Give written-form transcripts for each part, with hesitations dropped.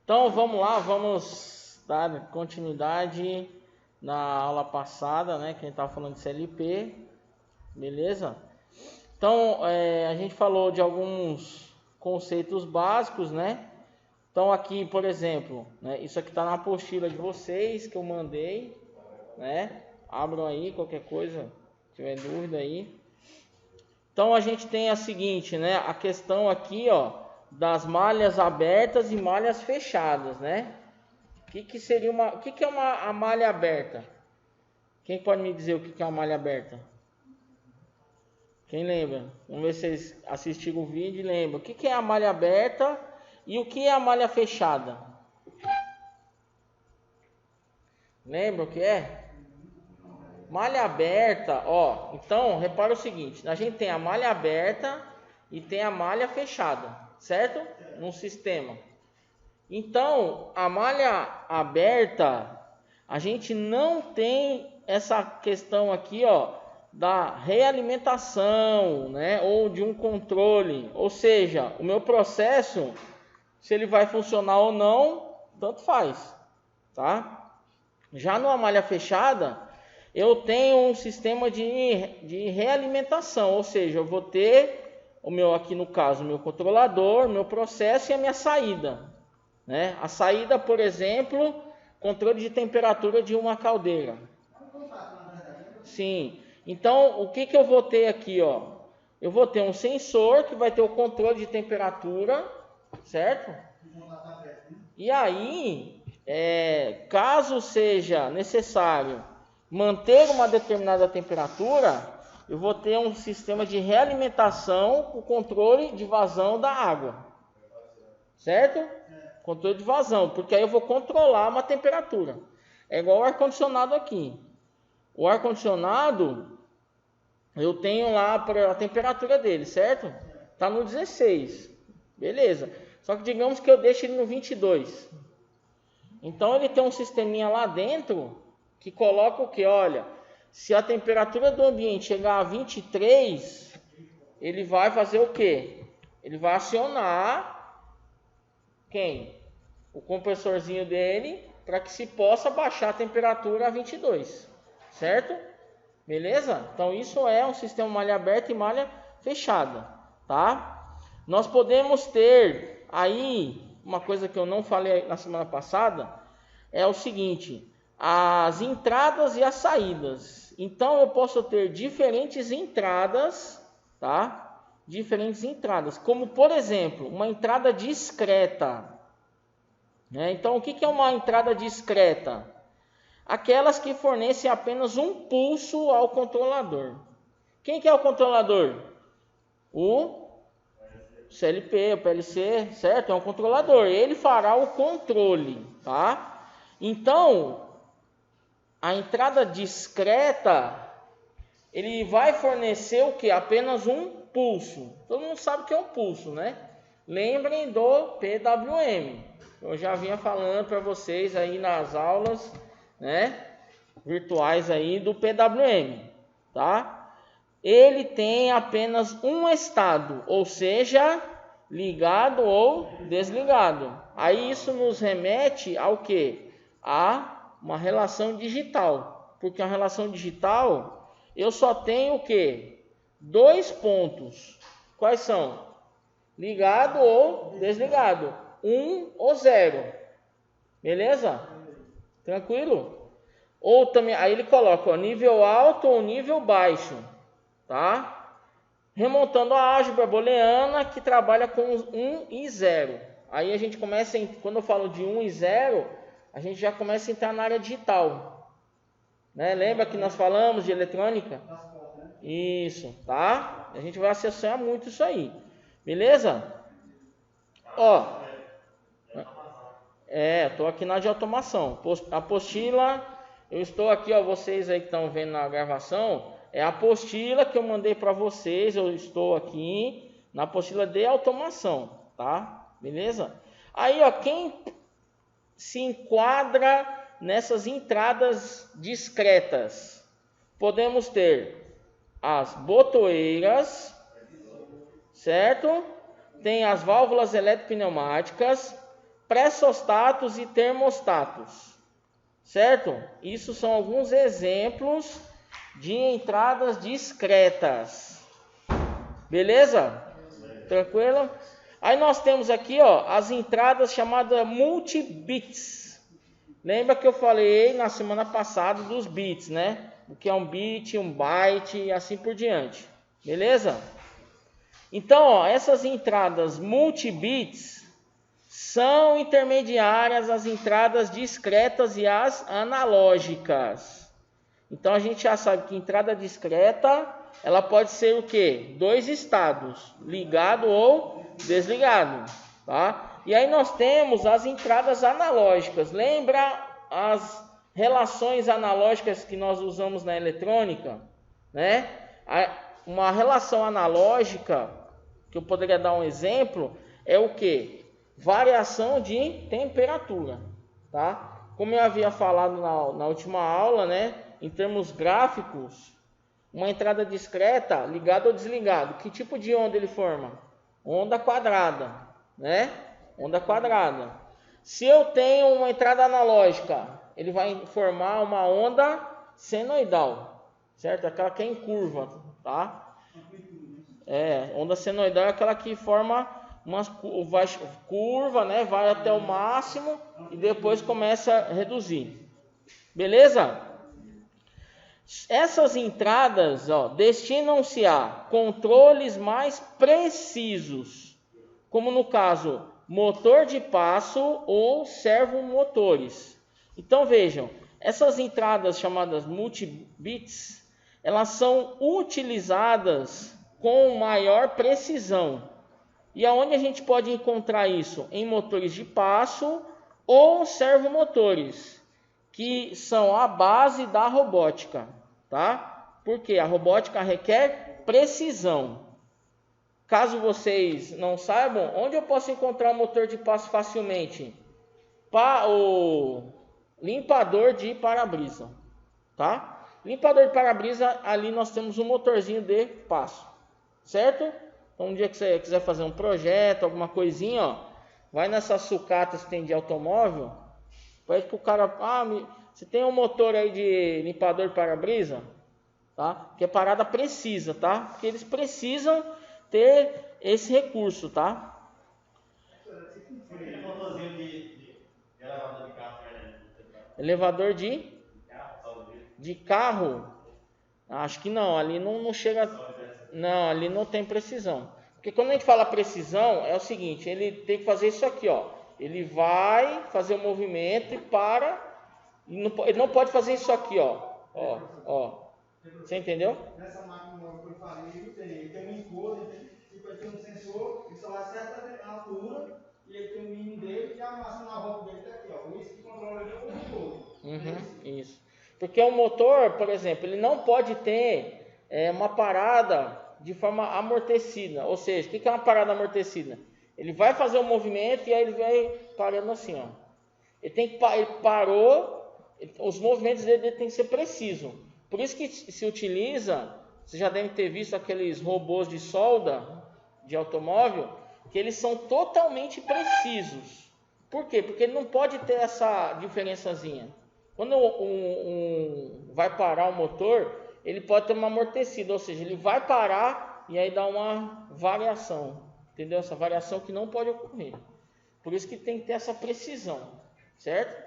Então vamos lá, vamos dar continuidade na aula passada, né? Que a gente estava falando de CLP, beleza? Então a gente falou de alguns conceitos básicos, né? Então aqui, por exemplo, né, isso aqui está na apostila de vocês que eu mandei, né? Abram aí qualquer coisa, se tiver dúvida aí. Então a gente tem a seguinte, né? A questão aqui, ó, das malhas abertas e malhas fechadas, né? O que seria a malha aberta? Quem pode me dizer o que é uma malha aberta? Quem lembra? Vamos ver se vocês assistiram o vídeo e lembram. O que é a malha aberta e o que é a malha fechada? Lembra o que é? Malha aberta, ó. Então, repara o seguinte. A gente tem a malha aberta e tem a malha fechada, certo? Num sistema. Então, a malha aberta, a gente não tem essa questão aqui, ó, da realimentação, né, ou de um controle. Ou seja, o meu processo, se ele vai funcionar ou não, tanto faz, tá? Já numa malha fechada, eu tenho um sistema de realimentação, ou seja, eu vou ter o meu, aqui no caso, o meu controlador, meu processo e a minha saída, né? A saída, por exemplo, controle de temperatura de uma caldeira. Sim. Então, o que eu vou ter aqui, ó? Eu vou ter um sensor que vai ter o controle de temperatura, certo? E aí, caso seja necessário manter uma determinada temperatura, eu vou ter um sistema de realimentação com controle de vazão da água, certo? Controle de vazão, porque aí eu vou controlar uma temperatura. É igual o ar-condicionado aqui. O ar-condicionado, eu tenho lá a temperatura dele, certo? Está no 16, beleza. Só que digamos que eu deixo ele no 22. Então ele tem um sisteminha lá dentro que coloca o que? Olha, se a temperatura do ambiente chegar a 23, ele vai fazer o quê? Ele vai acionar quem? O compressorzinho dele para que se possa baixar a temperatura a 22, certo? Beleza? Então isso é um sistema malha aberta e malha fechada, tá? Nós podemos ter aí uma coisa que eu não falei na semana passada, é o seguinte, as entradas e as saídas. Então eu posso ter diferentes entradas, tá? Diferentes entradas, como por exemplo, uma entrada discreta. Então o que é uma entrada discreta? Aquelas que fornecem apenas um pulso ao controlador. Quem que é o controlador? O CLP, o PLC, certo? É um controlador. Ele fará o controle, tá? Então, a entrada discreta, ele vai fornecer o que? Apenas um pulso. Todo mundo sabe o que é um pulso, né? Lembrem do PWM. Eu já vinha falando para vocês aí nas aulas, né, virtuais aí do PWM, tá? Ele tem apenas um estado, ou seja, ligado ou desligado. Aí isso nos remete ao que? A uma relação digital, porque a relação digital eu só tenho o que? Dois pontos. Quais são? Ligado ou desligado. 1 ou 0. Beleza? Tranquilo? Ou também, aí ele coloca ó, nível alto ou nível baixo, tá? Remontando a álgebra booleana que trabalha com 1 e 0. Aí a gente começa, quando eu falo de 1 e 0, a gente já começa a entrar na área digital, né? Lembra que nós falamos de eletrônica? Isso, tá? A gente vai acessar muito isso aí, beleza? Ó, estou aqui na de automação. Apostila, eu estou aqui, ó, vocês aí que estão vendo na gravação, é a apostila que eu mandei para vocês, eu estou aqui na apostila de automação, tá? Beleza? Aí, ó, quem se enquadra nessas entradas discretas? Podemos ter as botoeiras, certo? Tem as válvulas eletropneumáticas, pressostatos e termostatos, certo? Isso são alguns exemplos de entradas discretas, beleza? Tranquilo? Aí nós temos aqui, ó, as entradas chamadas multi-bits. Lembra que eu falei na semana passada dos bits, né? O que é um bit, um byte e assim por diante. Beleza? Então, ó, essas entradas multi-bits são intermediárias às entradas discretas e às analógicas. Então, a gente já sabe que entrada discreta, ela pode ser o quê? 2 estados, ligado ou desligado, tá? E aí nós temos as entradas analógicas. Lembra as relações analógicas que nós usamos na eletrônica, né? Uma relação analógica, que eu poderia dar um exemplo, é o que? Variação de temperatura, tá? Como eu havia falado na última aula, né? Em termos gráficos, uma entrada discreta, ligado ou desligado, que tipo de onda ele forma? Onda quadrada, né? Onda quadrada. Se eu tenho uma entrada analógica, ele vai formar uma onda senoidal, certo? Aquela que é em curva, tá? Onda senoidal é aquela que forma uma curva, né? Vai até o máximo e depois começa a reduzir. Beleza? Essas entradas, ó, destinam-se a controles mais precisos, como no caso motor de passo ou servomotores. Então vejam, essas entradas chamadas multibits, elas são utilizadas com maior precisão. E aonde a gente pode encontrar isso? Em motores de passo ou servomotores, que são a base da robótica, tá? Porque a robótica requer precisão. Caso vocês não saibam, onde eu posso encontrar um motor de passo facilmente? O limpador de para-brisa, tá? Limpador de para-brisa, ali nós temos um motorzinho de passo, certo? Então, um dia que você quiser fazer um projeto, alguma coisinha, ó, vai nessas sucatas que tem de automóvel, pede que o cara, você tem um motor aí de limpador de para-brisa, tá? Que é parada precisa, tá? Porque eles precisam ter esse recurso, tá? Elevador de carro, acho que não, ali não chega, não, ali não tem precisão. Porque quando a gente fala precisão, é o seguinte, ele tem que fazer isso aqui, ó. Ele vai fazer o movimento e para, ele não pode fazer isso aqui, ó. Você entendeu? Nessa máquina que eu falei, ele tem um encoder, tipo, ele tem um sensor, ele só vai certa altura, e ele tem um mínimo dele, e a massa na volta dele está aqui, ó. Isso que controla ele é o encoder. Isso. Porque o motor, por exemplo, ele não pode ter uma parada de forma amortecida. Ou seja, o que é uma parada amortecida? Ele vai fazer um movimento e aí ele vai parando assim, ó. Ele parou, os movimentos dele tem que ser precisos. Por isso que se utiliza, você já deve ter visto aqueles robôs de solda de automóvel, que eles são totalmente precisos. Por quê? Porque ele não pode ter essa diferençazinha. Quando vai parar o motor, ele pode ter uma amortecida, ou seja, ele vai parar e aí dá uma variação. Entendeu? Essa variação que não pode ocorrer. Por isso que tem que ter essa precisão, certo?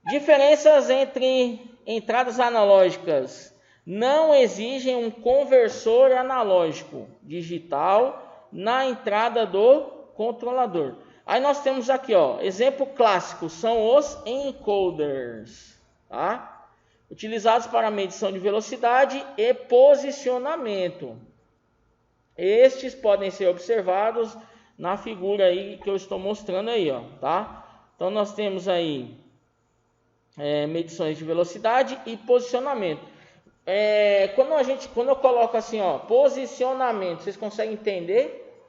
Diferenças entre entradas analógicas. Não exigem um conversor analógico digital na entrada do controlador. Aí nós temos aqui, ó, exemplo clássico, são os encoders, tá? Utilizados para medição de velocidade e posicionamento. Estes podem ser observados na figura aí que eu estou mostrando aí, ó, tá? Então nós temos aí medições de velocidade e posicionamento. Quando eu coloco assim, ó, posicionamento, vocês conseguem entender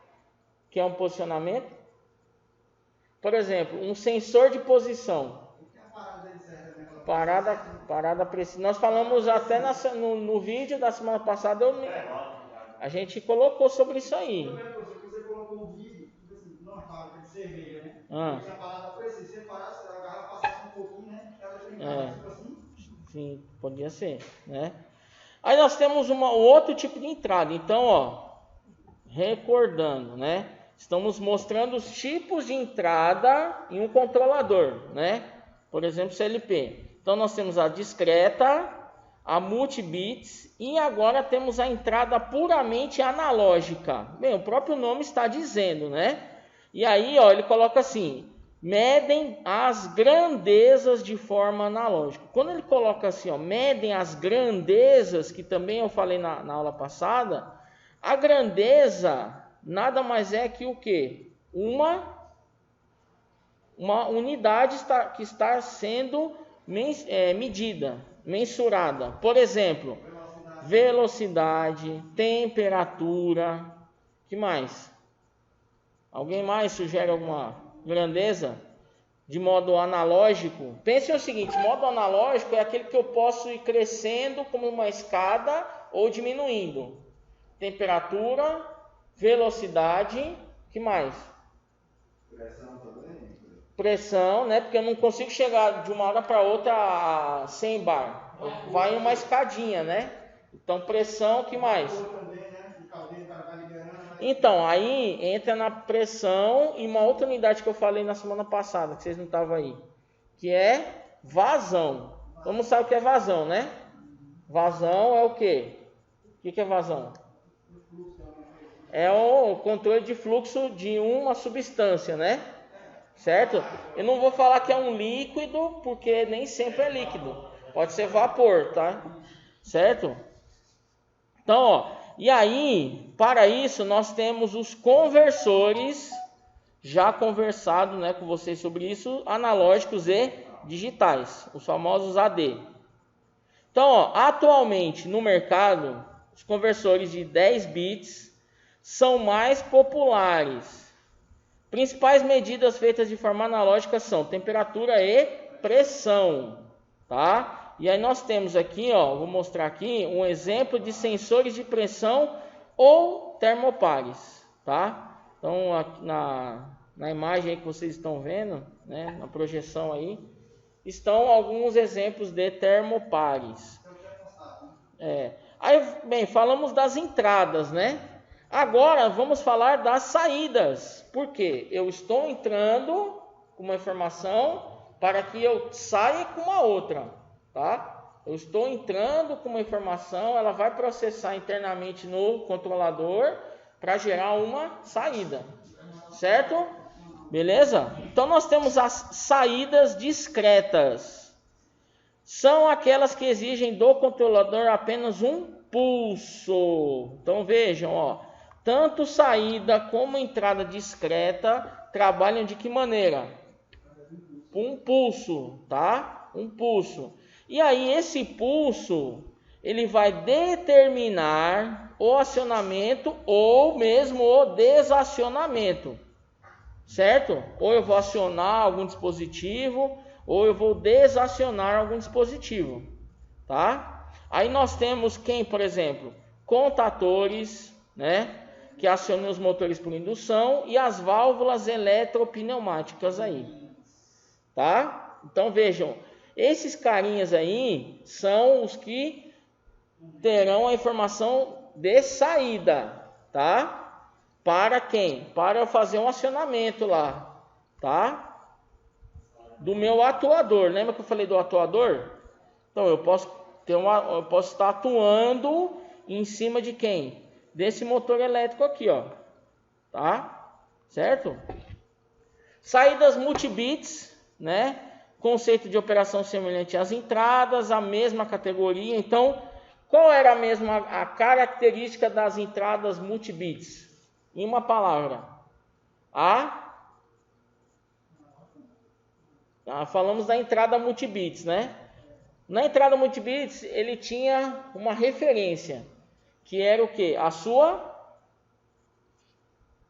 o que é um posicionamento? Por exemplo, um sensor de posição. Parada precisa. Nós falamos até no vídeo da semana passada, a gente colocou sobre isso aí. Você colocou um vídeo, numa fábrica de cerveja, né? Ah. Tinha palavra por esse, se parasse, a garrafa passasse um pouquinho, né? Ela trincava, tipo assim. Sim, podia ser, né? Aí nós temos um outro tipo de entrada. Então, ó, recordando, né? Estamos mostrando os tipos de entrada em um controlador, né? Por exemplo, CLP. Então nós temos a discreta, a multibits e agora temos a entrada puramente analógica. Bem, o próprio nome está dizendo, né? E aí, ó, ele coloca assim: medem as grandezas de forma analógica. Quando ele coloca assim, ó, medem as grandezas, que também eu falei na aula passada, a grandeza nada mais é que o quê? Uma unidade que está sendo medida, mensurada. Por exemplo, velocidade, temperatura, que mais? Alguém mais sugere alguma grandeza? De modo analógico? Pense o seguinte, modo analógico é aquele que eu posso ir crescendo como uma escada ou diminuindo. Temperatura, velocidade, que mais? Pressão também. Pressão, né? Porque eu não consigo chegar de uma hora para outra a 100 bar. Vai uma escadinha, né? Então, pressão, que mais? Então, aí entra na pressão e uma outra unidade que eu falei na semana passada, que vocês não estavam aí, que é vazão. Todo mundo sabe o que é vazão, né? Vazão é o quê? O que é vazão? É o controle de fluxo de uma substância, né? Certo? Eu não vou falar que é um líquido, porque nem sempre é líquido. Pode ser vapor, tá? Certo? Então, ó, e aí, para isso, nós temos os conversores, já conversado, né, com vocês sobre isso, analógicos e digitais, os famosos AD. Então, ó, atualmente no mercado, os conversores de 10 bits são mais populares. Principais medidas feitas de forma analógica são temperatura e pressão, tá? E aí nós temos aqui, ó, vou mostrar aqui um exemplo de sensores de pressão ou termopares, tá? Então, aqui na imagem aí que vocês estão vendo, né, na projeção aí, estão alguns exemplos de termopares. Aí, bem, falamos das entradas, né? Agora vamos falar das saídas. Por quê? Eu estou entrando com uma informação para que eu saia com uma outra, tá? Eu estou entrando com uma informação, ela vai processar internamente no controlador para gerar uma saída, certo? Beleza? Então nós temos as saídas discretas. São aquelas que exigem do controlador apenas um pulso. Então vejam, ó, tanto saída como entrada discreta trabalham de que maneira? Um pulso, tá? Um pulso. E aí esse pulso, ele vai determinar o acionamento ou mesmo o desacionamento, certo? Ou eu vou acionar algum dispositivo, ou eu vou desacionar algum dispositivo, tá? Aí nós temos quem, por exemplo, contatores, né, que acionam os motores por indução e as válvulas eletropneumáticas aí, tá? Então vejam, esses carinhas aí são os que terão a informação de saída, tá? Para quem? Para eu fazer um acionamento lá, tá? Do meu atuador. Lembra que eu falei do atuador? Então eu posso estar atuando em cima de quem? Desse motor elétrico aqui, ó. Tá? Certo? Saídas multibits, né? Conceito de operação semelhante às entradas, a mesma categoria. Então, qual era a característica das entradas multibits? Em uma palavra. Falamos da entrada multibits, né? Na entrada multibits, ele tinha uma referência, que era o quê? A sua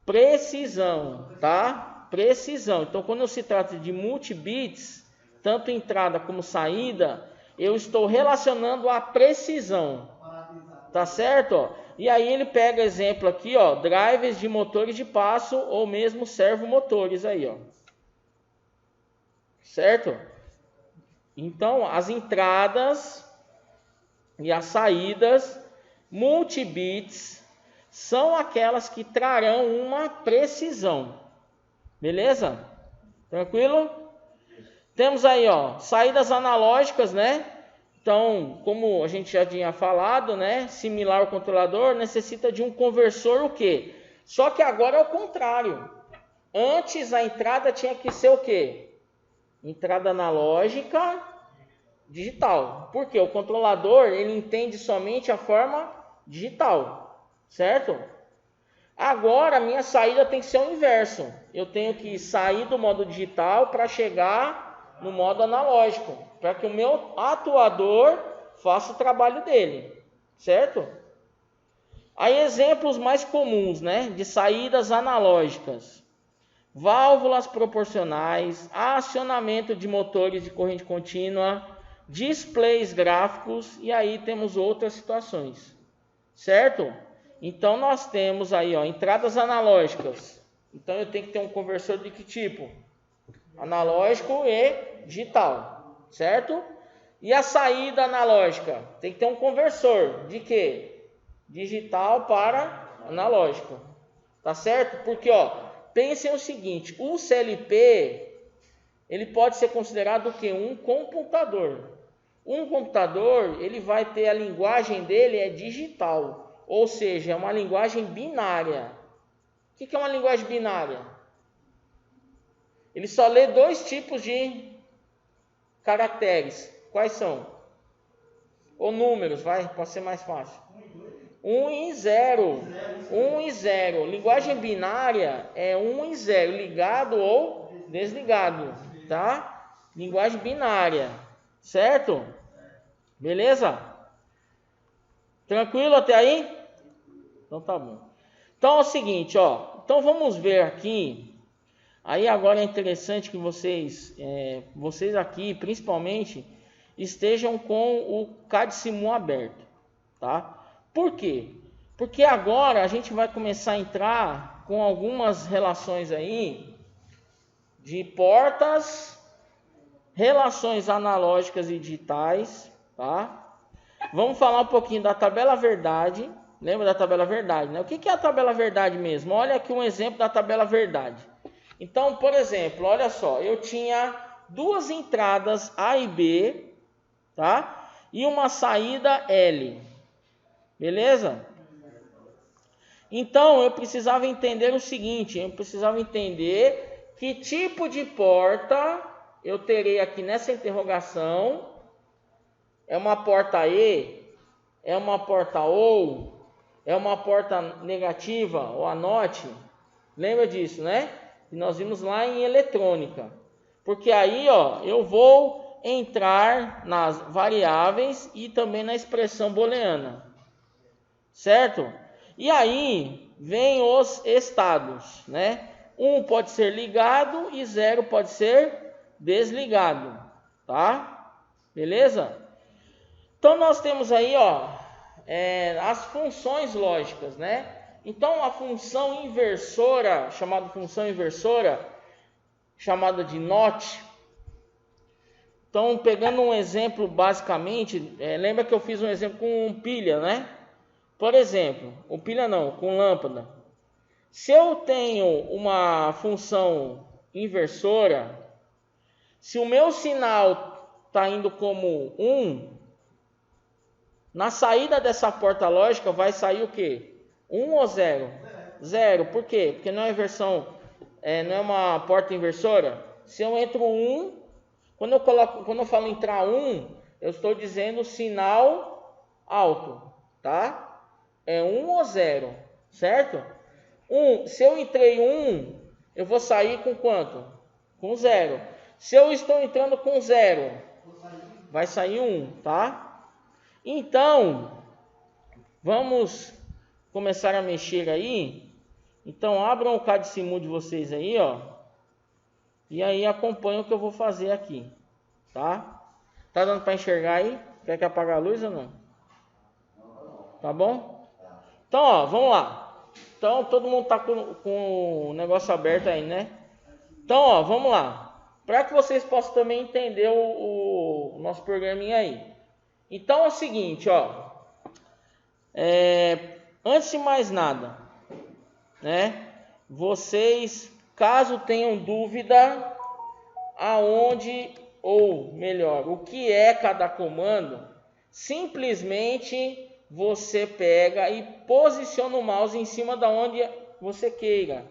precisão, tá? Precisão. Então, quando se trata de multibits, tanto entrada como saída, eu estou relacionando a precisão, tá certo? Ó? E aí ele pega exemplo aqui, ó, drivers de motores de passo ou mesmo servomotores aí, ó. certo? Então, as entradas e as saídas multibits são aquelas que trarão uma precisão. Beleza? Tranquilo? Temos aí, ó, saídas analógicas, né? Então, como a gente já tinha falado, né? Similar ao controlador, necessita de um conversor o quê? Só que agora é o contrário. Antes a entrada tinha que ser o quê? Entrada analógica digital. Por quê? O controlador, ele entende somente a forma digital, certo? Agora a minha saída tem que ser o inverso. Eu tenho que sair do modo digital para chegar no modo analógico, para que o meu atuador faça o trabalho dele, certo? Aí exemplos mais comuns, né, de saídas analógicas: válvulas proporcionais, acionamento de motores de corrente contínua, displays gráficos, e aí temos outras situações, certo? Então nós temos aí, ó, entradas analógicas. Então eu tenho que ter um conversor de que tipo? Analógico e digital, certo? E a saída analógica? Tem que ter um conversor de quê? Digital para analógico. Tá certo? Porque, ó, pensem o seguinte, o CLP, ele pode ser considerado o quê? Um computador. Um computador, ele vai ter a linguagem dele é digital, ou seja, é uma linguagem binária. O que é uma linguagem binária? Ele só lê dois tipos de caracteres. Quais são? Ou números, pode ser mais fácil. 1 e 0. 1 e 0. Linguagem binária é 1 e 0, ligado ou desligado, tá? Linguagem binária, certo? Beleza? Tranquilo até aí? Então tá bom. Então é o seguinte, ó. Então vamos ver aqui. Aí agora é interessante que vocês aqui, principalmente, estejam com o CAD-SIMUL aberto, tá? Por quê? Porque agora a gente vai começar a entrar com algumas relações aí de portas, relações analógicas e digitais, tá? Vamos falar um pouquinho da tabela verdade. Lembra da tabela verdade, né? O que é a tabela verdade mesmo? Olha aqui um exemplo da tabela verdade. Então, por exemplo, olha só, eu tinha duas entradas A e B, tá? E uma saída L. Beleza? Então, eu precisava entender o seguinte, eu precisava entender que tipo de porta eu terei aqui nessa interrogação. É uma porta E? É uma porta OU? É uma porta negativa ou anote? Lembra disso, né? E nós vimos lá em eletrônica. Porque aí, ó, eu vou entrar nas variáveis e também na expressão booleana. Certo? E aí vem os estados, né? 1 pode ser ligado e 0 pode ser desligado, tá? Beleza? Então nós temos aí, ó, as funções lógicas, né? Então a função inversora, chamada de NOT. Então, pegando um exemplo basicamente, lembra que eu fiz um exemplo com pilha, né? Por exemplo, com lâmpada. Se eu tenho uma função inversora, se o meu sinal está indo como 1, na saída dessa porta lógica vai sair o quê? 1 ou 0? 0. Por quê? Porque não é inversão, não é uma porta inversora. Se eu entro 1, quando eu falo entrar 1, eu estou dizendo sinal alto, tá? É 1 ou 0, certo? Se eu entrei 1, eu vou sair com quanto? Com 0. Se eu estou entrando com 0, vai sair 1, tá? Então, vamos começar a mexer aí. Então, abram o CAD-SIMUL de vocês aí, ó. E aí acompanha o que eu vou fazer aqui, tá? Tá dando para enxergar aí? Quer que apague a luz ou não? Tá bom? Então, ó, vamos lá. Então, todo mundo tá com o negócio aberto aí, né? Então, ó, vamos lá. para que vocês possam também entender o nosso programinha aí. Então é o seguinte, ó. Antes de mais nada, né? Vocês, caso tenham dúvida aonde, ou melhor, o que é cada comando, simplesmente você pega e posiciona o mouse em cima da onde você queira.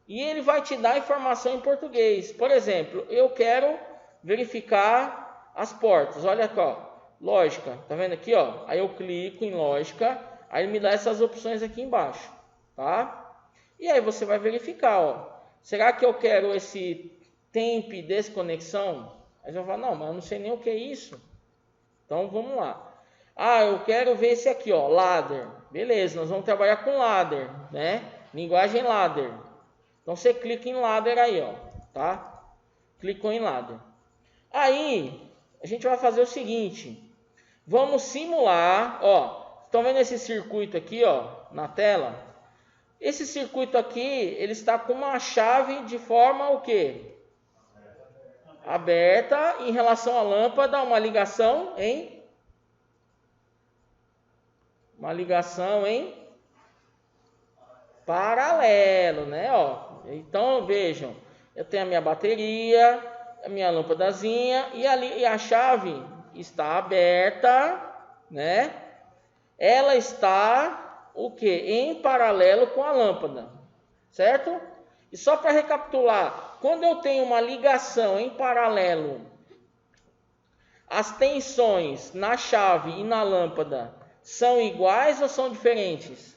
E ele vai te dar informação em português. Por exemplo, eu quero verificar as portas. Olha aqui, ó, lógica. Tá vendo aqui, ó? Aí eu clico em lógica, aí ele me dá essas opções aqui embaixo, tá? E aí você vai verificar, ó. Será que eu quero esse temp desconexão? Aí você vai falar, não, mas eu não sei nem o que é isso. Então vamos lá. Ah, eu quero ver esse aqui, ó, ladder. Beleza, nós vamos trabalhar com ladder, né? Linguagem ladder. Então você clica em ladder aí, ó, tá? Clicou em ladder. Aí a gente vai fazer o seguinte. Vamos simular, ó. Estão vendo esse circuito aqui, ó, na tela? Esse circuito aqui, ele está com uma chave de forma o quê? Aberta. Em relação à lâmpada, uma ligação em paralelo, né? Ó. Então vejam, eu tenho a minha bateria, a minha lâmpadazinha e a chave está aberta, né? Ela está o que? Em paralelo com a lâmpada, certo? E só para recapitular, quando eu tenho uma ligação em paralelo, as tensões na chave e na lâmpada são iguais ou são diferentes?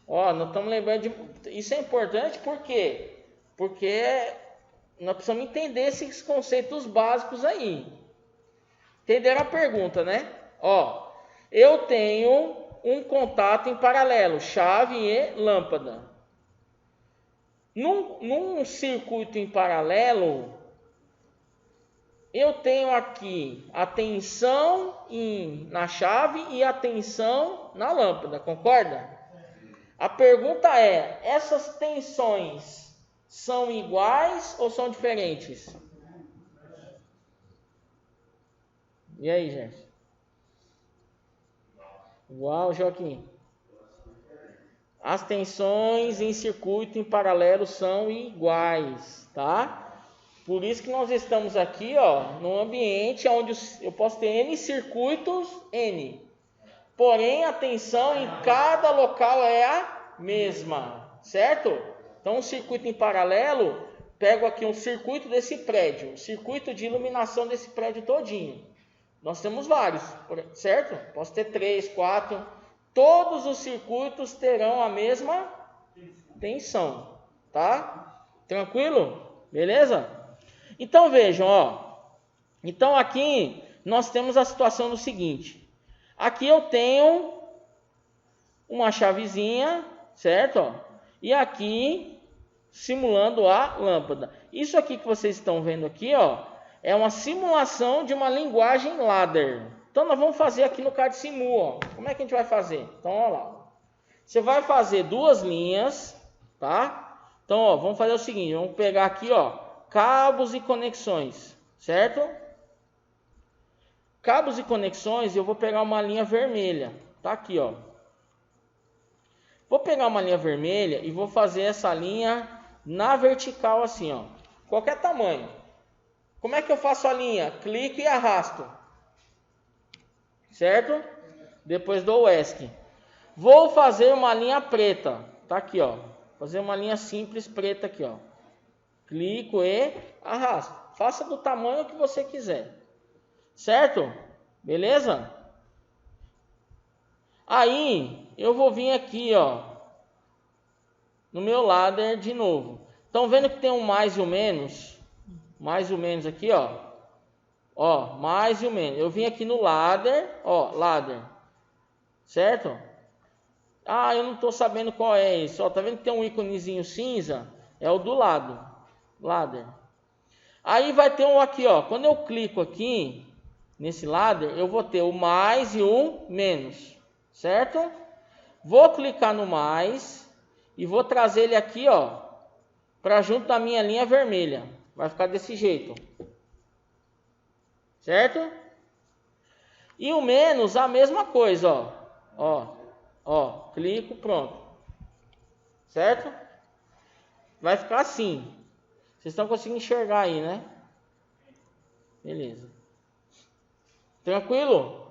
Ó, nós estamos lembrando de... Isso é importante por quê? Porque nós precisamos entender esses conceitos básicos aí. Entenderam a pergunta, né? Ó, eu tenho um contato em paralelo, chave e lâmpada. Num circuito em paralelo, eu tenho aqui a tensão na chave e a tensão na lâmpada, concorda? A pergunta é, essas tensões são iguais ou são diferentes? E aí, gente? Igual, Joaquim? As tensões em circuito em paralelo são iguais, tá? Por isso que nós estamos aqui, ó, num ambiente onde eu posso ter N circuitos, N. Porém, a tensão em cada local é a mesma, certo? Então, um circuito em paralelo, pego aqui um circuito desse prédio, um circuito de iluminação desse prédio todinho. Nós temos vários, certo? Posso ter 3, 4. Todos os circuitos terão a mesma tensão, tá? Tranquilo? Beleza? Então vejam, ó. Então aqui nós temos a situação do seguinte. Aqui eu tenho uma chavezinha, certo? Ó, e aqui simulando a lâmpada. Isso aqui que vocês estão vendo aqui, ó, é uma simulação de uma linguagem ladder. Então nós vamos fazer aqui no CAD Simu, ó. Como é que a gente vai fazer? Então, ó lá. Você vai fazer duas linhas, tá? Então, ó, vamos fazer o seguinte, vamos pegar aqui, ó, cabos e conexões, certo? Cabos e conexões, eu vou pegar uma linha vermelha, tá aqui, ó. Vou pegar uma linha vermelha e vou fazer essa linha na vertical assim, ó. Qualquer tamanho. Como é que eu faço a linha? Clico e arrasto. Certo? Depois dou o ESC. Vou fazer uma linha preta. Tá aqui, ó. Fazer uma linha simples preta aqui, ó. Clico e arrasto. Faça do tamanho que você quiser. Certo? Beleza? Aí, eu vou vir aqui, ó. No meu ladder de novo. Estão vendo que tem um mais e um menos? Mais ou menos aqui, ó. Ó, mais e o menos. Eu vim aqui no ladder, ó, ladder. Certo? Ah, eu não estou sabendo qual é esse. Ó, tá vendo que tem um íconezinho cinza? É o do lado. Ladder. Aí vai ter um aqui, ó. Quando eu clico aqui, nesse ladder, eu vou ter o mais e o menos. Certo? Vou clicar no mais e vou trazer ele aqui, ó, para junto da minha linha vermelha. Vai ficar desse jeito. Certo? E o menos, a mesma coisa, ó. Ó, clico, pronto. Certo? Vai ficar assim. Vocês estão conseguindo enxergar aí, né? Beleza. Tranquilo?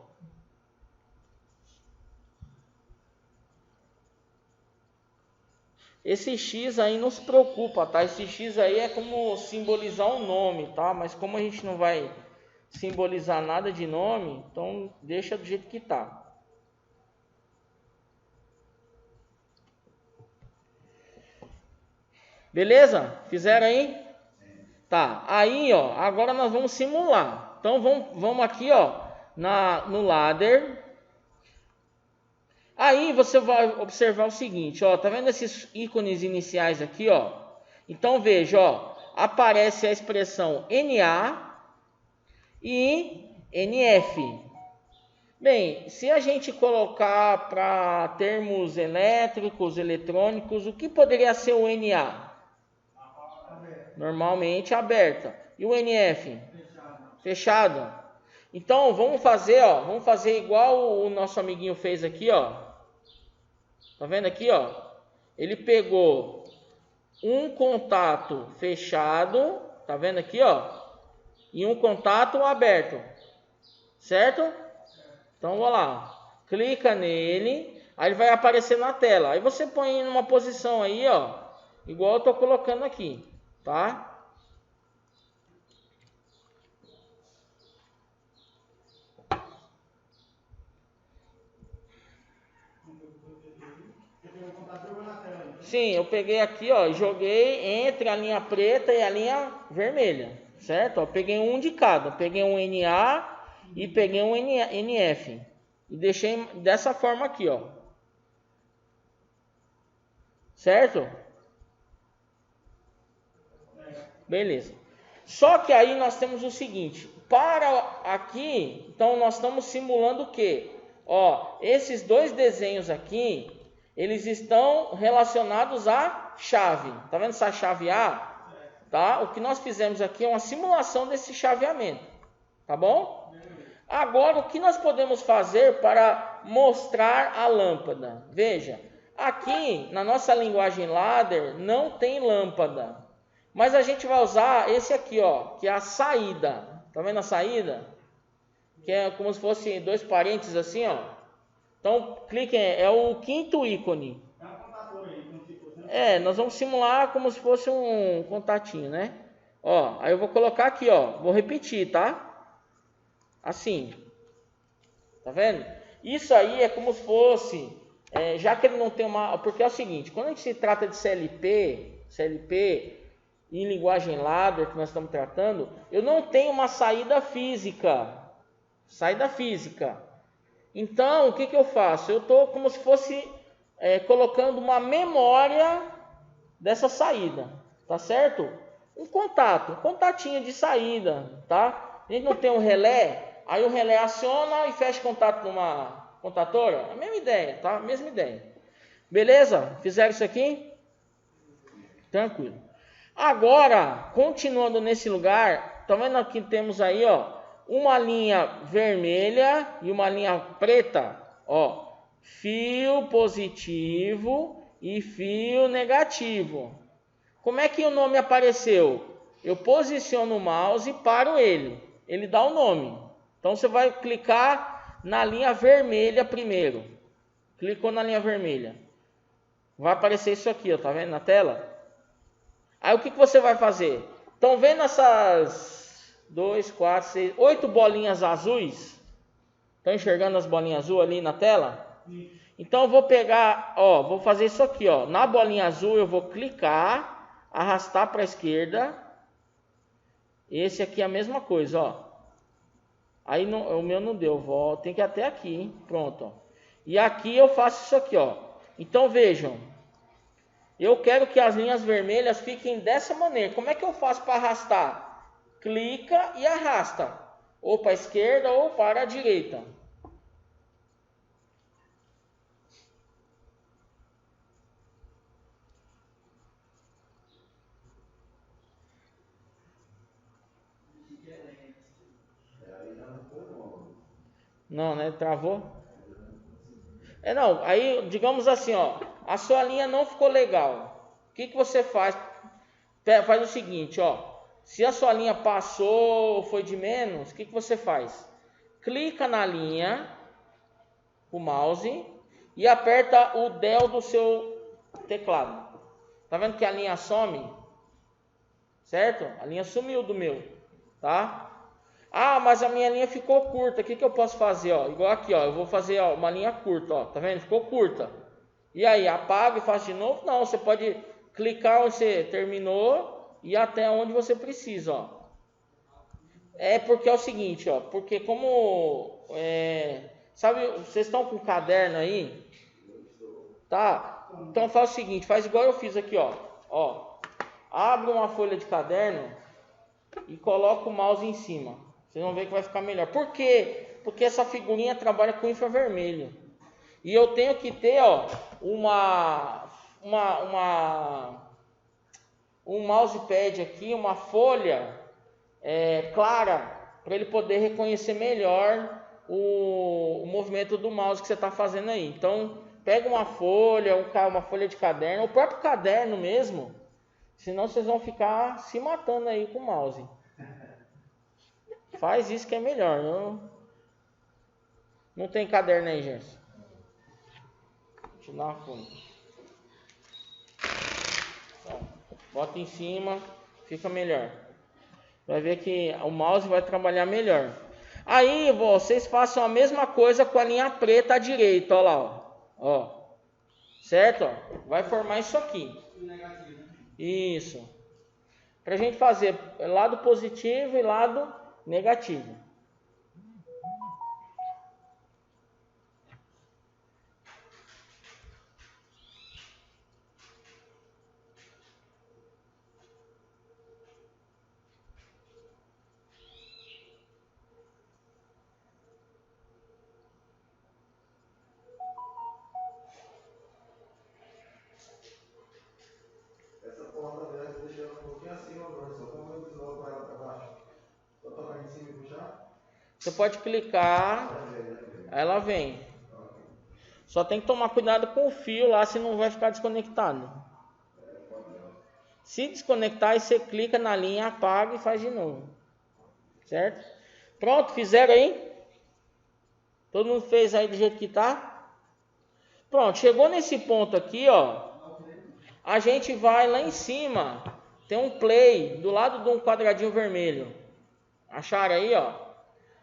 Esse X aí não se preocupa, tá? Esse X aí é como simbolizar um nome, tá? Mas como a gente não vai simbolizar nada de nome, então deixa do jeito que tá. Beleza? Fizeram aí? Tá. Aí, ó, agora nós vamos simular. Então vamos aqui, ó, no ladder. Aí você vai observar o seguinte, ó, tá vendo esses ícones iniciais aqui, ó? Então veja, ó, aparece a expressão NA e NF. Bem, se a gente colocar para termos elétricos, eletrônicos, o que poderia ser o NA? Normalmente aberta. E o NF? Fechado. Então vamos fazer, ó, vamos fazer igual o nosso amiguinho fez aqui, ó. Tá vendo aqui, ó? Ele pegou um contato fechado, tá vendo aqui, ó? E um contato aberto. Certo? Então, vou lá. Clica nele, aí ele vai aparecer na tela. Aí você põe numa posição aí, ó, igual eu tô colocando aqui, tá? Sim, eu peguei aqui, ó, e joguei entre a linha preta e a linha vermelha, certo? Ó, peguei um de cada, peguei um NA e peguei um NF e deixei dessa forma aqui, ó, certo? Beleza. Só que aí nós temos o seguinte, para aqui, então nós estamos simulando o quê? Ó, esses dois desenhos aqui, eles estão relacionados à chave. Tá vendo essa chave A? Tá? O que nós fizemos aqui é uma simulação desse chaveamento. Tá bom? Agora, o que nós podemos fazer para mostrar a lâmpada? Veja, aqui na nossa linguagem ladder não tem lâmpada. Mas a gente vai usar esse aqui, ó, que é a saída. Tá vendo a saída? Que é como se fosse dois parênteses assim, ó. Então, cliquem, é o quinto ícone. Nós vamos simular como se fosse um contatinho, né? Ó, aí eu vou colocar aqui, ó. Vou repetir, tá? Assim. Tá vendo? Isso aí é como se fosse, já que ele não tem uma... Porque é o seguinte, quando a gente se trata de CLP em linguagem ladder que nós estamos tratando, eu não tenho uma saída física. Então, o que eu faço? Eu estou como se fosse colocando uma memória dessa saída, tá certo? Um contatinho de saída, tá? A gente não tem um relé, aí o relé aciona e fecha contato numa contatora. A mesma ideia, tá? Mesma ideia. Beleza? Fizeram isso aqui? Tranquilo. Agora, continuando nesse lugar, tá vendo aqui temos aí, ó, uma linha vermelha e uma linha preta, ó, fio positivo e fio negativo. Como é que o nome apareceu? Eu posiciono o mouse e paro ele dá o nome. Então você vai clicar na linha vermelha primeiro. Clicou na linha vermelha. Vai aparecer isso aqui, ó, tá vendo na tela? Aí o que você vai fazer? Estão vendo essas 2, 4, 6, 8 bolinhas azuis? Estão enxergando as bolinhas azuis ali na tela? Então eu vou pegar, ó, vou fazer isso aqui, ó. Na bolinha azul eu vou clicar, arrastar para a esquerda. Esse aqui é a mesma coisa, ó. Aí o meu não deu, tem que ir até aqui, hein? Pronto, ó. E aqui eu faço isso aqui, ó. Então vejam. Eu quero que as linhas vermelhas fiquem dessa maneira. Como é que eu faço para arrastar? Clica e arrasta. Ou para a esquerda ou para a direita. Não, né? Travou? Não, aí digamos assim, ó, a sua linha não ficou legal. O que você faz? Faz o seguinte, ó, se a sua linha passou ou foi de menos, o que você faz? Clica na linha, o mouse, e aperta o del do seu teclado. Tá vendo que a linha some? Certo? A linha sumiu do meu, tá? Ah, mas a minha linha ficou curta. O que eu posso fazer? Ó? Igual aqui, ó, eu vou fazer ó, uma linha curta, ó, tá vendo? Ficou curta. E aí, apaga e faz de novo? Não, você pode clicar onde você terminou e até onde você precisa, ó. É porque é o seguinte, ó, porque como sabe, vocês estão com o caderno aí, tá? Então faz o seguinte, faz igual eu fiz aqui, ó, abre uma folha de caderno e coloca o mouse em cima. Vocês vão ver que vai ficar melhor. Por quê? Porque essa figurinha trabalha com infravermelho. E eu tenho que ter, ó, um mousepad aqui, uma folha clara, para ele poder reconhecer melhor o movimento do mouse que você está fazendo aí. Então, pega uma folha, uma folha de caderno, o próprio caderno mesmo, senão vocês vão ficar se matando aí com o mouse. Faz isso que é melhor. Não tem caderno aí, gente. Deixa eu dar uma folha. Bota em cima, fica melhor. Vai ver que o mouse vai trabalhar melhor. Aí vocês façam a mesma coisa com a linha preta à direita, ó lá, ó. Certo? Ó. Vai formar isso aqui. Isso. Pra gente fazer lado positivo e lado negativo. Essa porta aberta deixando um pouquinho acima agora, só como eu desloco ela para baixo. Só tocar em cima e puxar? Você pode clicar, aí ela vem. Só tem que tomar cuidado com o fio lá, senão não vai ficar desconectado. Se desconectar, aí você clica na linha, apaga e faz de novo. Certo? Pronto, fizeram aí? Todo mundo fez aí do jeito que tá? Pronto, chegou nesse ponto aqui, ó. A gente vai lá em cima. Tem um play do lado de um quadradinho vermelho. Acharam aí, ó?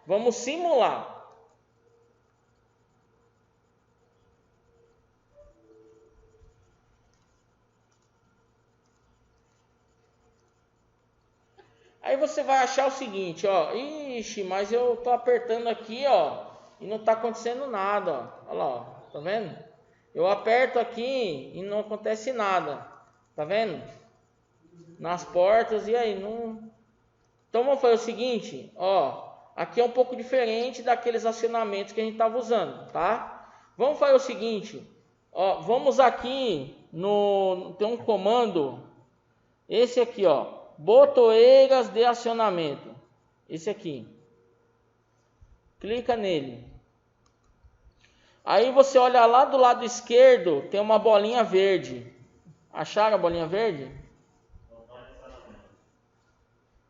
Vamos simular. Aí você vai achar o seguinte, ó. Ixi, mas eu tô apertando aqui, ó. E não tá acontecendo nada, ó. Olha lá, ó. Tá vendo? Eu aperto aqui e não acontece nada. Tá vendo? Nas portas, e aí? Não... Então vamos fazer o seguinte, ó. Aqui é um pouco diferente daqueles acionamentos que a gente estava usando, tá? Vamos fazer o seguinte, ó. Vamos aqui tem um comando, esse aqui, ó. Botoeiras de acionamento. Esse aqui. Clica nele. Aí você olha lá do lado esquerdo, tem uma bolinha verde. Acharam a bolinha verde?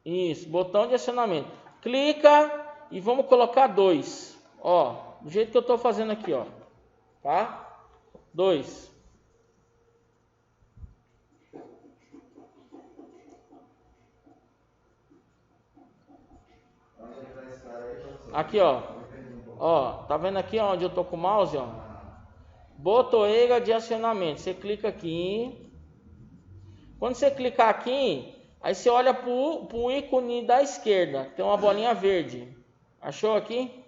Isso, botão de acionamento. Clica e vamos colocar 2. Ó, do jeito que eu estou fazendo aqui, ó. Tá? 2. Aqui, ó. Ó, tá vendo aqui onde eu tô com o mouse, ó? Botoeira de acionamento. Você clica aqui. Quando você clicar aqui, aí você olha pro ícone da esquerda. Tem uma bolinha verde. Achou aqui?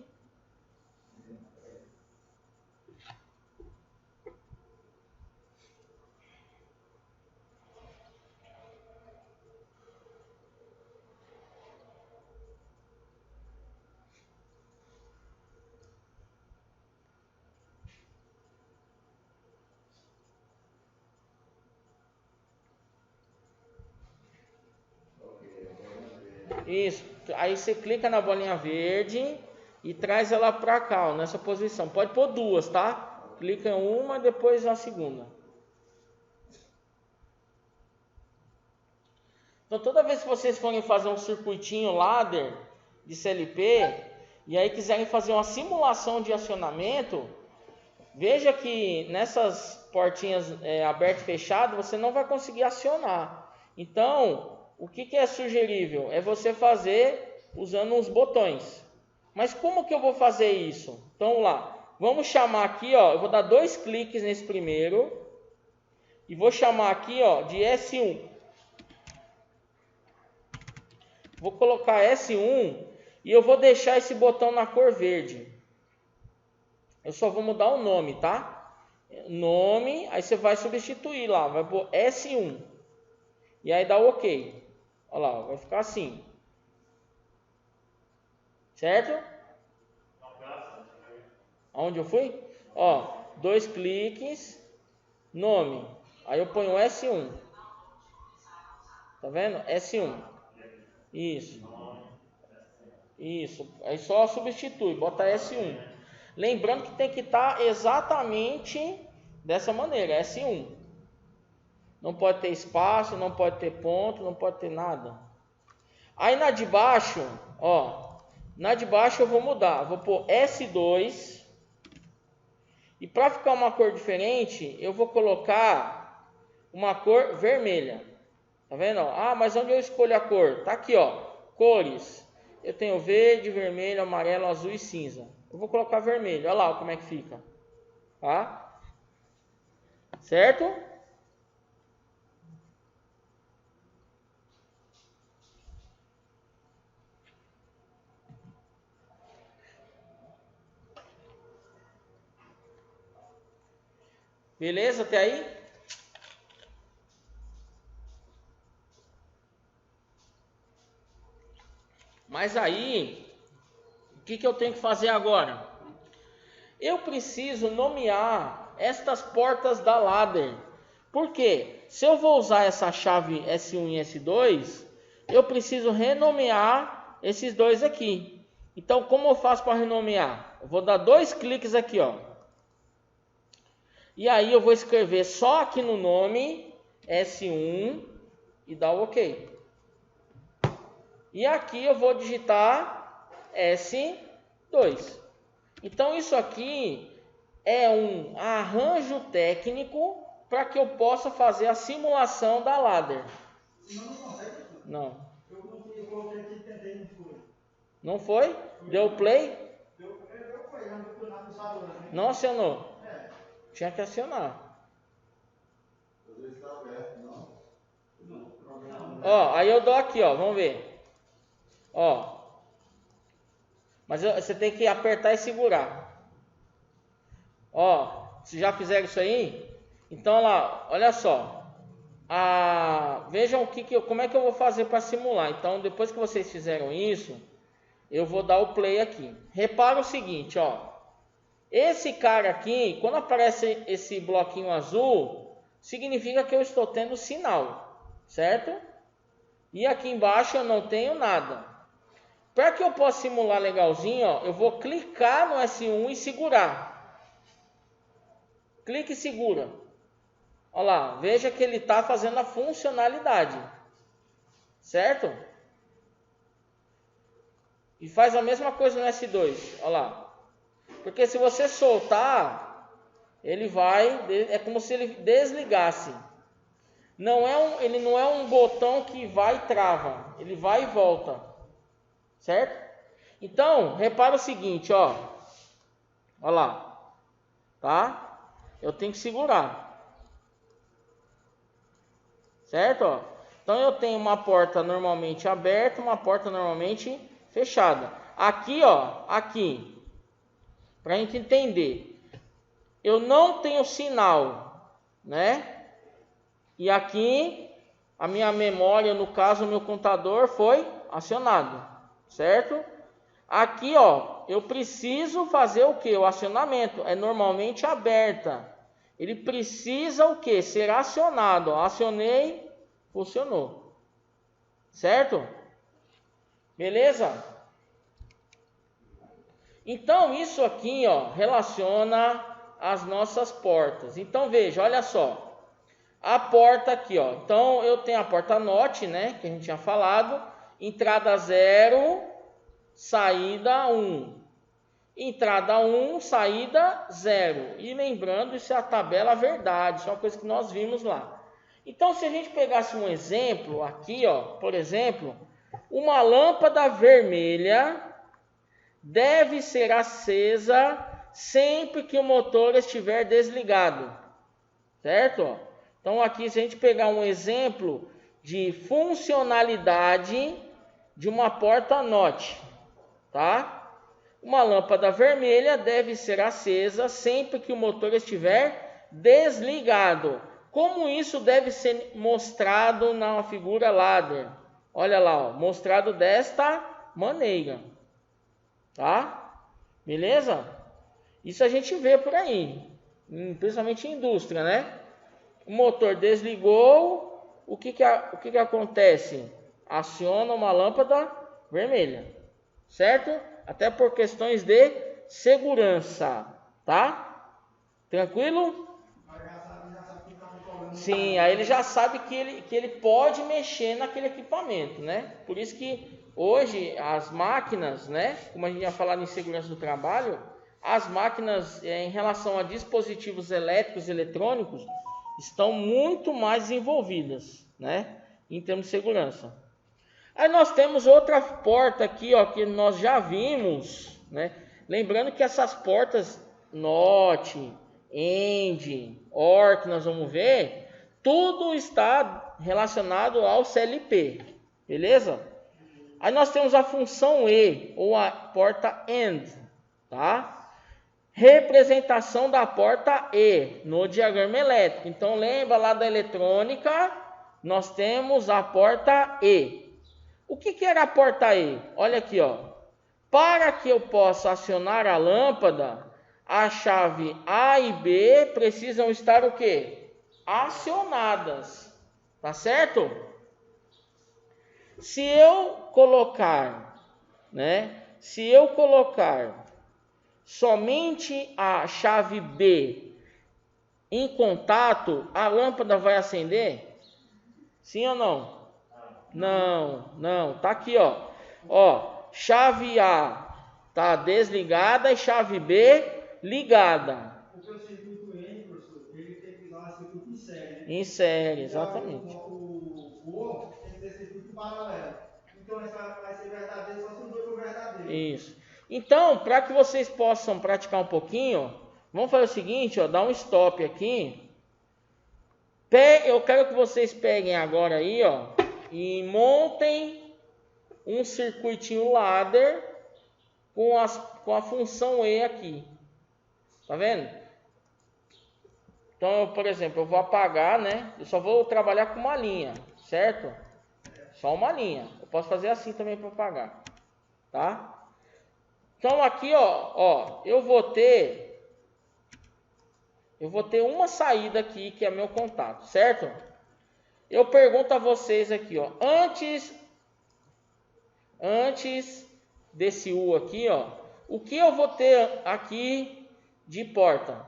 Isso. aí você clica na bolinha verde e traz ela para cá, ó, nessa posição. Pode pôr duas, tá? Clica em uma e depois na segunda. Então toda vez que vocês forem fazer um circuitinho ladder de CLP e aí quiserem fazer uma simulação de acionamento, veja que nessas portinhas aberto e fechado você não vai conseguir acionar. Então, o que é sugerível? É você fazer usando uns botões. Mas como que eu vou fazer isso? Então, vamos lá. Vamos chamar aqui, ó, eu vou dar 2 cliques nesse primeiro e vou chamar aqui, ó, de S1. Vou colocar S1 e eu vou deixar esse botão na cor verde. Eu só vou mudar o nome, tá? Nome, aí você vai substituir lá, vai pôr S1. E aí dá o OK. Olha lá, vai ficar assim. Certo? Aonde eu fui? Ó, 2 cliques, nome. Aí eu ponho S1. Tá vendo? S1. Isso. Isso. Aí só substitui, bota S1. Lembrando que tem que estar exatamente dessa maneira, S1. Não pode ter espaço, não pode ter ponto, não pode ter nada. Aí na de baixo, ó, na de baixo eu vou mudar, vou pôr S2. E para ficar uma cor diferente, eu vou colocar uma cor vermelha. Tá vendo? Ah, mas onde eu escolho a cor? Tá aqui, ó, cores. Eu tenho verde, vermelho, amarelo, azul e cinza. Eu vou colocar vermelho. Olha lá como é que fica. Tá? Certo? Beleza até aí? Mas aí, o que eu tenho que fazer agora? Eu preciso nomear estas portas da ladder. Por quê? Se eu vou usar essa chave S1 e S2, eu preciso renomear esses dois aqui. Então, como eu faço para renomear? Eu vou dar 2 cliques aqui, ó. E aí eu vou escrever só aqui no nome S1 e dar o OK. E aqui eu vou digitar S2. Então isso aqui é um arranjo técnico para que eu possa fazer a simulação da ladder. Não consegue? Não. Eu coloquei aqui e tentei, não foi. Não foi? Deu play? Deu play, não deu nada no salão, né? Não acionou? Tinha que acionar. Às vezes está aberto, não. Ó, aí eu dou aqui, ó, vamos ver. Ó, mas você tem que apertar e segurar. Ó, se já fizeram isso aí, então lá, olha só. Vejam como é que eu vou fazer para simular. Então, depois que vocês fizeram isso, eu vou dar o play aqui. Repara o seguinte, ó. Esse cara aqui, quando aparece esse bloquinho azul, significa que eu estou tendo sinal, certo? E aqui embaixo eu não tenho nada. Para que eu possa simular legalzinho, ó, eu vou clicar no S1 e segurar. Clique e segura. Olha lá, veja que ele está fazendo a funcionalidade. Certo? E faz a mesma coisa no S2. Olha lá. Porque se você soltar, ele vai... É como se ele desligasse. Ele não é um botão que vai e trava. Ele vai e volta. Certo? Então, repara o seguinte, ó. Olha lá. Tá? Eu tenho que segurar. Certo? Ó. Então, eu tenho uma porta normalmente aberta, uma porta normalmente fechada. Aqui, ó. Aqui. Pra gente entender. Eu não tenho sinal, né? E aqui, a minha memória, no caso, o meu contador foi acionado. Certo? Aqui, ó, eu preciso fazer o que? O acionamento é normalmente aberta. Ele precisa o que? Ser acionado. Ó, acionei, funcionou. Certo? Beleza? Então, isso aqui, ó, relaciona as nossas portas. Então, veja, olha só. A porta aqui, ó. Então, eu tenho a porta NOT, né, que a gente tinha falado. Entrada 0, saída 1. Entrada 1, saída 0. E lembrando, isso é a tabela verdade. Isso é uma coisa que nós vimos lá. Então, se a gente pegasse um exemplo aqui, ó, por exemplo, uma lâmpada vermelha deve ser acesa sempre que o motor estiver desligado, certo? Então aqui, se a gente pegar um exemplo de funcionalidade de uma porta NOT, tá? Uma lâmpada vermelha deve ser acesa sempre que o motor estiver desligado. Como isso deve ser mostrado na figura ladder? Olha lá, ó, mostrado desta maneira. Tá? Beleza? Isso a gente vê por aí, principalmente em indústria, né? O motor desligou, o que acontece? Aciona uma lâmpada vermelha, certo? Até por questões de segurança, tá? Tranquilo? Sim, aí ele já sabe que ele pode mexer naquele equipamento, né? Por isso que hoje as máquinas, né? Como a gente já falado em segurança do trabalho, as máquinas em relação a dispositivos elétricos e eletrônicos estão muito mais desenvolvidas, né? Em termos de segurança. Aí nós temos outra porta aqui, ó, que nós já vimos, né? Lembrando que essas portas NOT, END, OR, que nós vamos ver, tudo está relacionado ao CLP, beleza? Aí nós temos a função E, ou a porta AND, tá? Representação da porta E no diagrama elétrico. Então lembra lá da eletrônica, nós temos a porta E. O que era a porta E? Olha aqui, ó. Para que eu possa acionar a lâmpada, a chave A e B precisam estar o quê? Acionadas. Tá certo? Se eu colocar, né? Se eu colocar somente a chave B em contato, a lâmpada vai acender? Sim ou não? Não. Tá aqui, ó. Ó, chave A tá desligada e chave B ligada. Porque o circuito N, professor, ele tem que dar circuito em série. Em série, exatamente. O tem que ter circuito paralelo. Então essa vai ser verdadeiro só se os dois for verdadeiro. Isso. Então, para que vocês possam praticar um pouquinho, vamos fazer o seguinte, ó, dar um stop aqui. Eu quero que vocês peguem agora aí, ó, e montem um circuitinho ladder com a função E aqui. Tá vendo? Então, por exemplo, eu vou apagar, né? Eu só vou trabalhar com uma linha, certo? Só uma linha. Eu posso fazer assim também para apagar, tá? Então aqui, ó, eu vou ter uma saída aqui que é meu contato, certo? Eu pergunto a vocês aqui, ó, antes desse U aqui, ó, o que eu vou ter aqui de porta?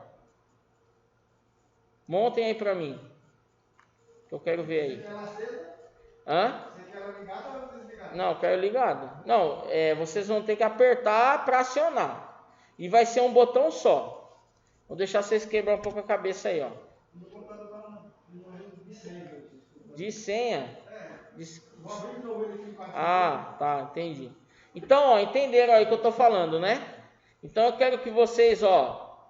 Montem aí para mim, que eu quero ver aí. Você quer ela acesa? Hã? Você quer ela ligada ou desligada? Não, eu quero ligado. Não, vocês vão ter que apertar para acionar. E vai ser um botão só. Vou deixar vocês quebrar um pouco a cabeça aí, ó. No computador tá no de senha. De senha? Vou abrir de novo ele aqui no quarto. Ah, tá, entendi. Então, ó, entenderam aí o que eu tô falando, né? Então eu quero que vocês, ó,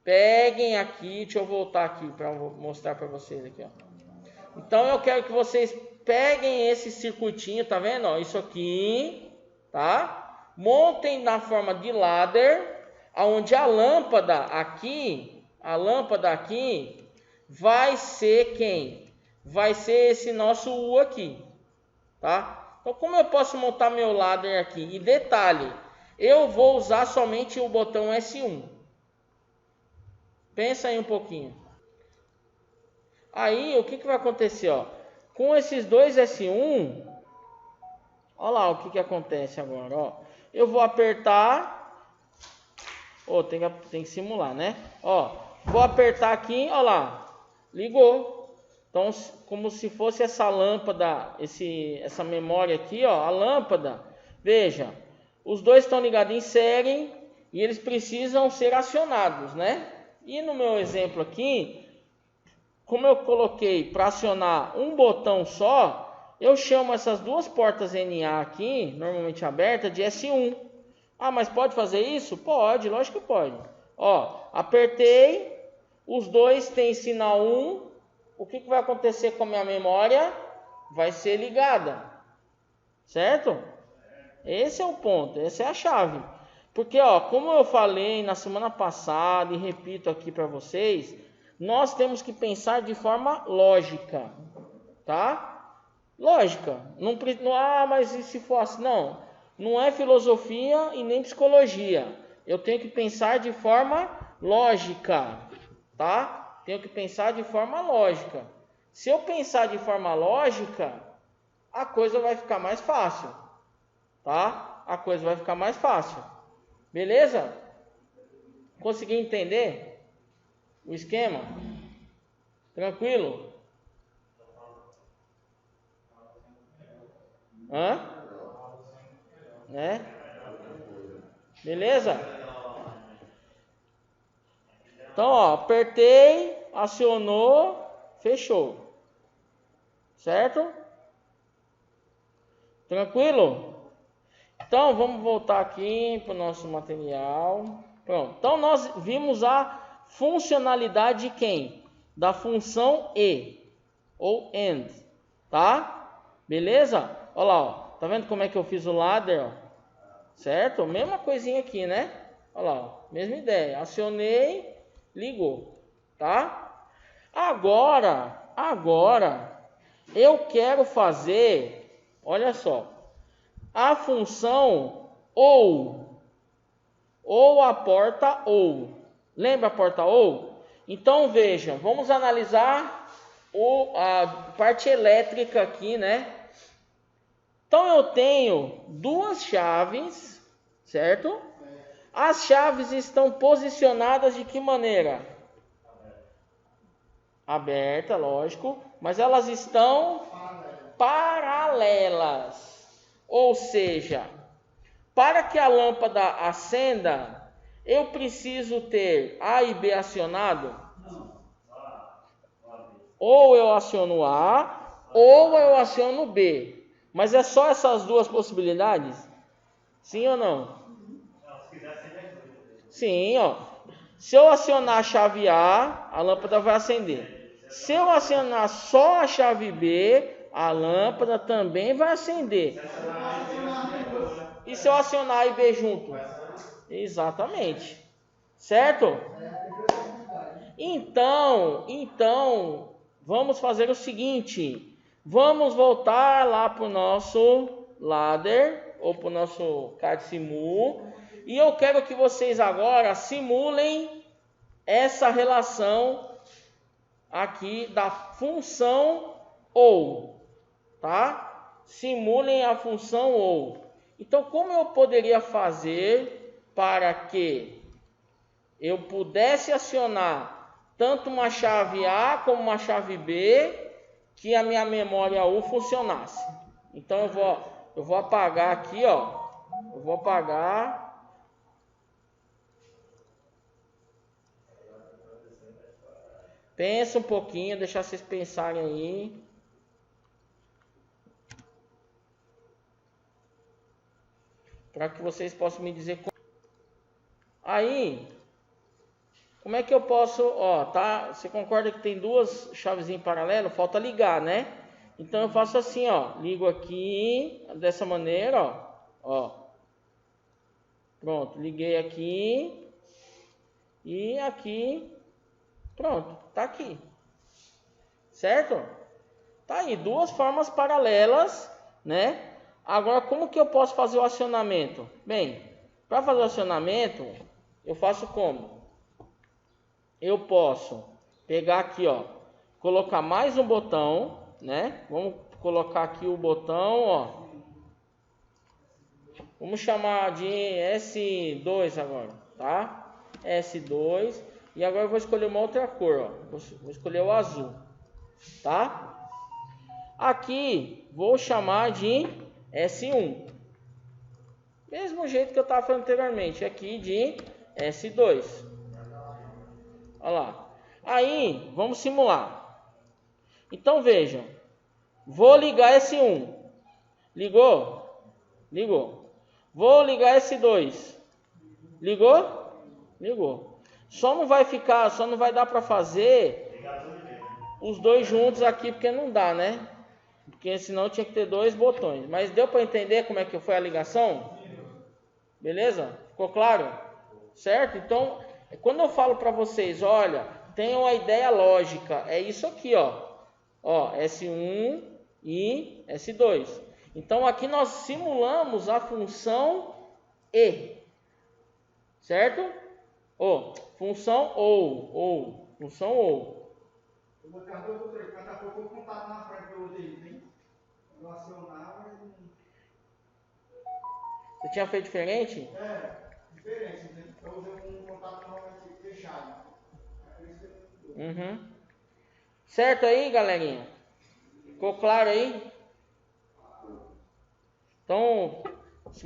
peguem aqui, deixa eu voltar aqui para mostrar para vocês aqui, ó. Então eu quero que vocês peguem esse circuitinho, tá vendo? Ó, isso aqui, tá? Montem na forma de ladder, aonde a lâmpada aqui vai ser quem? Vai ser esse nosso U aqui, tá? Então como eu posso montar meu ladder aqui? E detalhe, eu vou usar somente o botão S1. Pensa aí um pouquinho. Aí o que vai acontecer, ó? Com esses dois S1, Olha lá o que acontece agora, ó. Eu vou apertar, tem que simular, né? Ó, vou apertar aqui, ó lá, ligou. Então, como se fosse essa lâmpada, essa memória aqui, ó, a lâmpada. Veja, os dois estão ligados em série e eles precisam ser acionados, né? E no meu exemplo aqui, como eu coloquei para acionar um botão só, eu chamo essas duas portas NA aqui, normalmente abertas, de S1. Ah, mas pode fazer isso? Pode, lógico que pode. Ó, apertei, os dois têm sinal 1. O que vai acontecer com a minha memória? Vai ser ligada, certo? Esse é o ponto, essa é a chave. Porque, ó, como eu falei na semana passada e repito aqui para vocês, nós temos que pensar de forma lógica, tá? Lógica. Não, mas e se for assim? Não, não é filosofia e nem psicologia. Eu tenho que pensar de forma lógica, tá? Tenho que pensar de forma lógica. Se eu pensar de forma lógica, a coisa vai ficar mais fácil, tá? A coisa vai ficar mais fácil. Beleza? Consegui entender o esquema? Tranquilo? Hã? Né? Beleza? Então, ó, apertei, acionou, fechou. Certo? Tranquilo? Então, vamos voltar aqui para o nosso material. Pronto. Então, nós vimos a funcionalidade de quem? Da função e, ou and, tá? Beleza? Olha lá, ó. Tá vendo como é que eu fiz o ladder, ó? Certo? Mesma coisinha aqui, né? Olha lá, ó. Mesma ideia. Acionei, ligou, tá? Agora, eu quero fazer, olha só, a função ou a porta ou. Lembra a porta ou? Então vejam, vamos analisar a parte elétrica aqui, né? Então eu tenho duas chaves, certo? As chaves estão posicionadas de que maneira? Aberta, lógico, mas elas estão paralelas. Ou seja, para que a lâmpada acenda, eu preciso ter A e B acionado? Ou eu aciono A, ou eu aciono B. Mas é só essas duas possibilidades? Sim ou não? Sim, ó. Se eu acionar a chave A, a lâmpada vai acender. Se eu acionar só a chave B, a lâmpada também vai acender. E se eu acionar A e B junto? Exatamente. Certo? Então, vamos fazer o seguinte. Vamos voltar lá para o nosso ladder, ou para o nosso CAD Simu. E eu quero que vocês agora simulem essa relação aqui da função ou, tá? Simulem a função ou. Então, como eu poderia fazer para que eu pudesse acionar tanto uma chave A como uma chave B, que a minha memória U funcionasse? Então, eu vou apagar aqui, ó. Eu vou apagar. Pensa um pouquinho, deixar vocês pensarem aí. Para que vocês possam me dizer como. Aí, como é que eu posso, ó, tá? Você concorda que tem duas chaves em paralelo? Falta ligar, né? Então eu faço assim, ó, ligo aqui dessa maneira, ó. Pronto, liguei aqui e aqui. Pronto, tá aqui. Certo? Tá aí, duas formas paralelas, né? Agora, como que eu posso fazer o acionamento? Bem, para fazer o acionamento, eu faço como? Eu posso pegar aqui, ó, colocar mais um botão, né? Vamos colocar aqui o botão, ó. Vamos chamar de S2 agora, tá? S2. E agora eu vou escolher uma outra cor, ó. Vou escolher o azul, tá? Aqui vou chamar de S1. Mesmo jeito que eu estava falando anteriormente, aqui de S2. Olha lá. Aí, vamos simular. Então, vejam. Vou ligar S1. Ligou? Ligou. Vou ligar S2. Ligou? Ligou. Só não vai dar para fazer os dois juntos aqui, porque não dá, né? Porque senão tinha que ter dois botões. Mas deu para entender como é que foi a ligação? Beleza? Ficou claro? Certo? Então, quando eu falo para vocês, olha, tenham a ideia lógica, é isso aqui, ó. Ó, S1 e S2. Então, aqui nós simulamos a função E. Certo? Função ou. Função ou. Eu vou ter dois ou três, daqui a pouco eu vou contar na frente do outro item. Eu acionava e... Você tinha feito diferente? Diferente. Eu usei um contato normalmente fechado. Certo aí, galerinha? Ficou claro aí? Então, se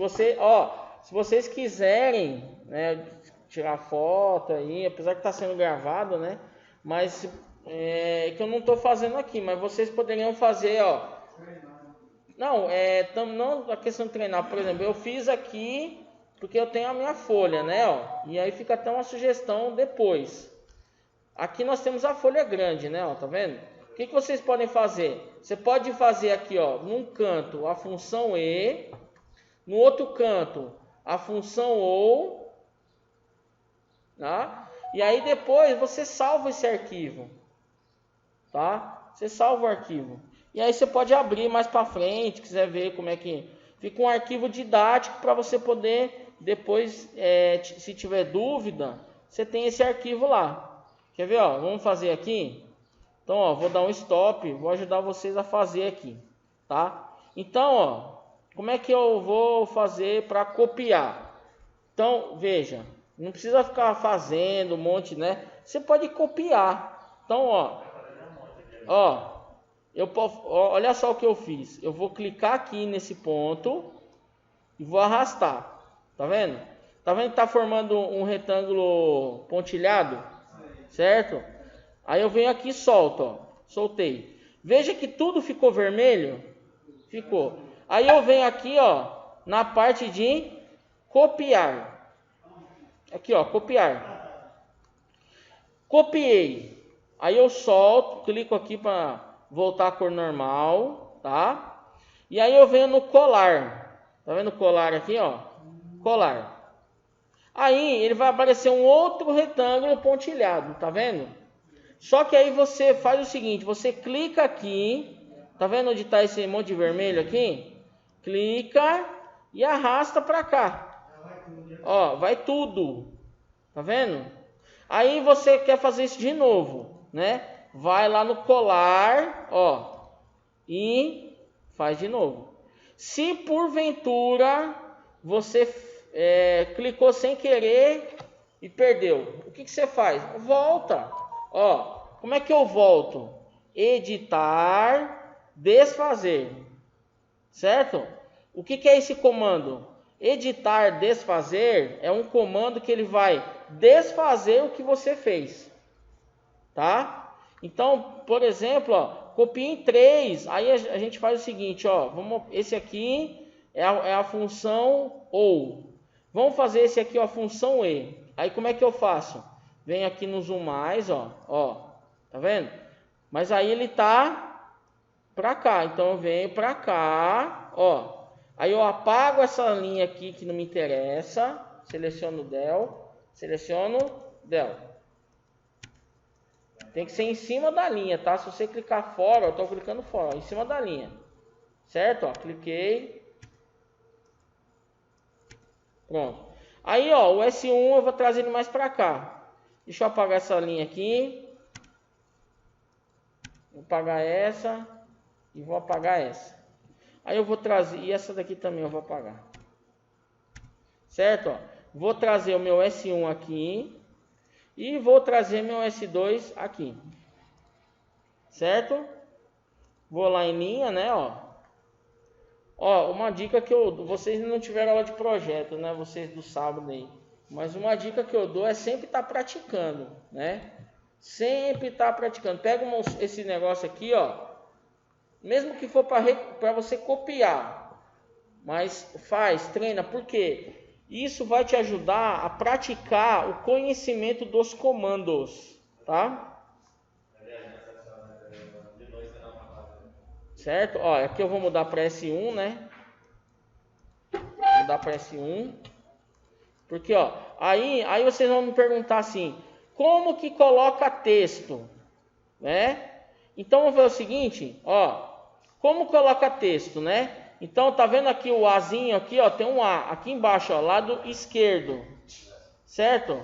vocês quiserem, né, tirar foto aí, apesar que está sendo gravado, né? Mas que eu não estou fazendo aqui, mas vocês poderiam fazer, ó. Não, não a questão de treinar, por exemplo, eu fiz aqui porque eu tenho a minha folha, né, ó, e aí fica até uma sugestão depois. Aqui nós temos a folha grande, né, ó, tá vendo? O que vocês podem fazer? Você pode fazer aqui, ó, num canto a função E, no outro canto a função OU, tá? E aí depois você salva esse arquivo, tá? Você salva o arquivo. E aí você pode abrir mais para frente, quiser ver como é que fica um arquivo didático para você poder depois, se tiver dúvida, você tem esse arquivo lá. Quer ver, ó? Vamos fazer aqui. Então, ó, vou dar um stop, vou ajudar vocês a fazer aqui, tá? Então, ó, como é que eu vou fazer para copiar? Então, veja, não precisa ficar fazendo um monte, né? Você pode copiar. Então, olha só o que eu fiz. Eu vou clicar aqui nesse ponto e vou arrastar. Tá vendo? Tá vendo que tá formando um retângulo pontilhado? Certo? Aí eu venho aqui e solto, ó. Soltei. Veja que tudo ficou vermelho. Ficou. Aí eu venho aqui, ó, na parte de copiar. Aqui, ó, copiar. Copiei. Aí eu solto, clico aqui para voltar a cor normal, tá? E aí eu venho no colar. Tá vendo o colar aqui, ó? Colar. Aí ele vai aparecer um outro retângulo pontilhado, tá vendo? Só que aí você faz o seguinte, você clica aqui, tá vendo onde está esse monte de vermelho aqui? Clica e arrasta para cá. Ó, vai tudo. Tá vendo? Aí você quer fazer isso de novo, né? Vai lá no colar, ó, e faz de novo. Se porventura você clicou sem querer e perdeu, o que você faz? Volta. Ó, como é que eu volto? Editar, desfazer. Certo? O que é esse comando? Editar, desfazer é um comando que ele vai desfazer o que você fez. Tá? Então, por exemplo, ó, copia em 3. Aí a gente faz o seguinte, ó, esse aqui é a função OU. Vamos fazer esse aqui, ó, a função E. Aí como é que eu faço? Venho aqui no zoom mais, ó, tá vendo? Mas aí ele tá para cá, então eu venho para cá, ó. Aí eu apago essa linha aqui que não me interessa, seleciono del. Tem que ser em cima da linha, tá? Se você clicar fora, eu tô clicando fora, ó, em cima da linha. Certo? Ó, cliquei. Pronto. Aí, ó, o S1 eu vou trazer ele mais para cá. Deixa eu apagar essa linha aqui. Vou apagar essa e vou apagar essa. Aí eu vou trazer, e essa daqui também eu vou apagar. certo? Ó, vou trazer o meu S1 aqui e vou trazer meu S2 aqui, certo? Vou lá em linha, né? Ó, uma dica que vocês não tiveram aula de projeto, né? Vocês do sábado aí. Mas uma dica que eu dou é sempre estar praticando, né? Sempre estar praticando. Pega esse negócio aqui, ó. Mesmo que for para você copiar, mas treina, porque isso vai te ajudar a praticar o conhecimento dos comandos, tá? Certo? Ó, aqui eu vou mudar para S1, né? Mudar para S1. Porque, ó, aí vocês vão me perguntar assim, como que coloca texto, né? Então, vamos ver o seguinte, ó, como coloca texto, né? Então, tá vendo aqui o Azinho aqui, ó, tem um A aqui embaixo, ó, lado esquerdo, certo?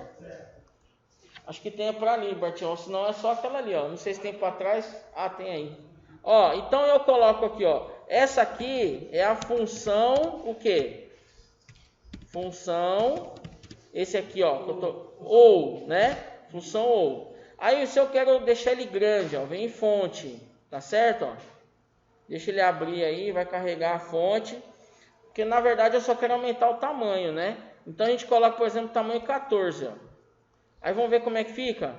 Acho que tem para ali, Bartião, senão é só aquela ali, ó, não sei se tem para trás, tem aí. Ó, então eu coloco aqui, ó, essa aqui é a função, o quê? Função, esse aqui, ó, ou, né? Função ou. Aí se eu quero deixar ele grande, ó, vem em fonte, tá certo? Ó? Deixa ele abrir aí, vai carregar a fonte, porque na verdade eu só quero aumentar o tamanho, né? Então a gente coloca, por exemplo, tamanho 14, ó. Aí vamos ver como é que fica.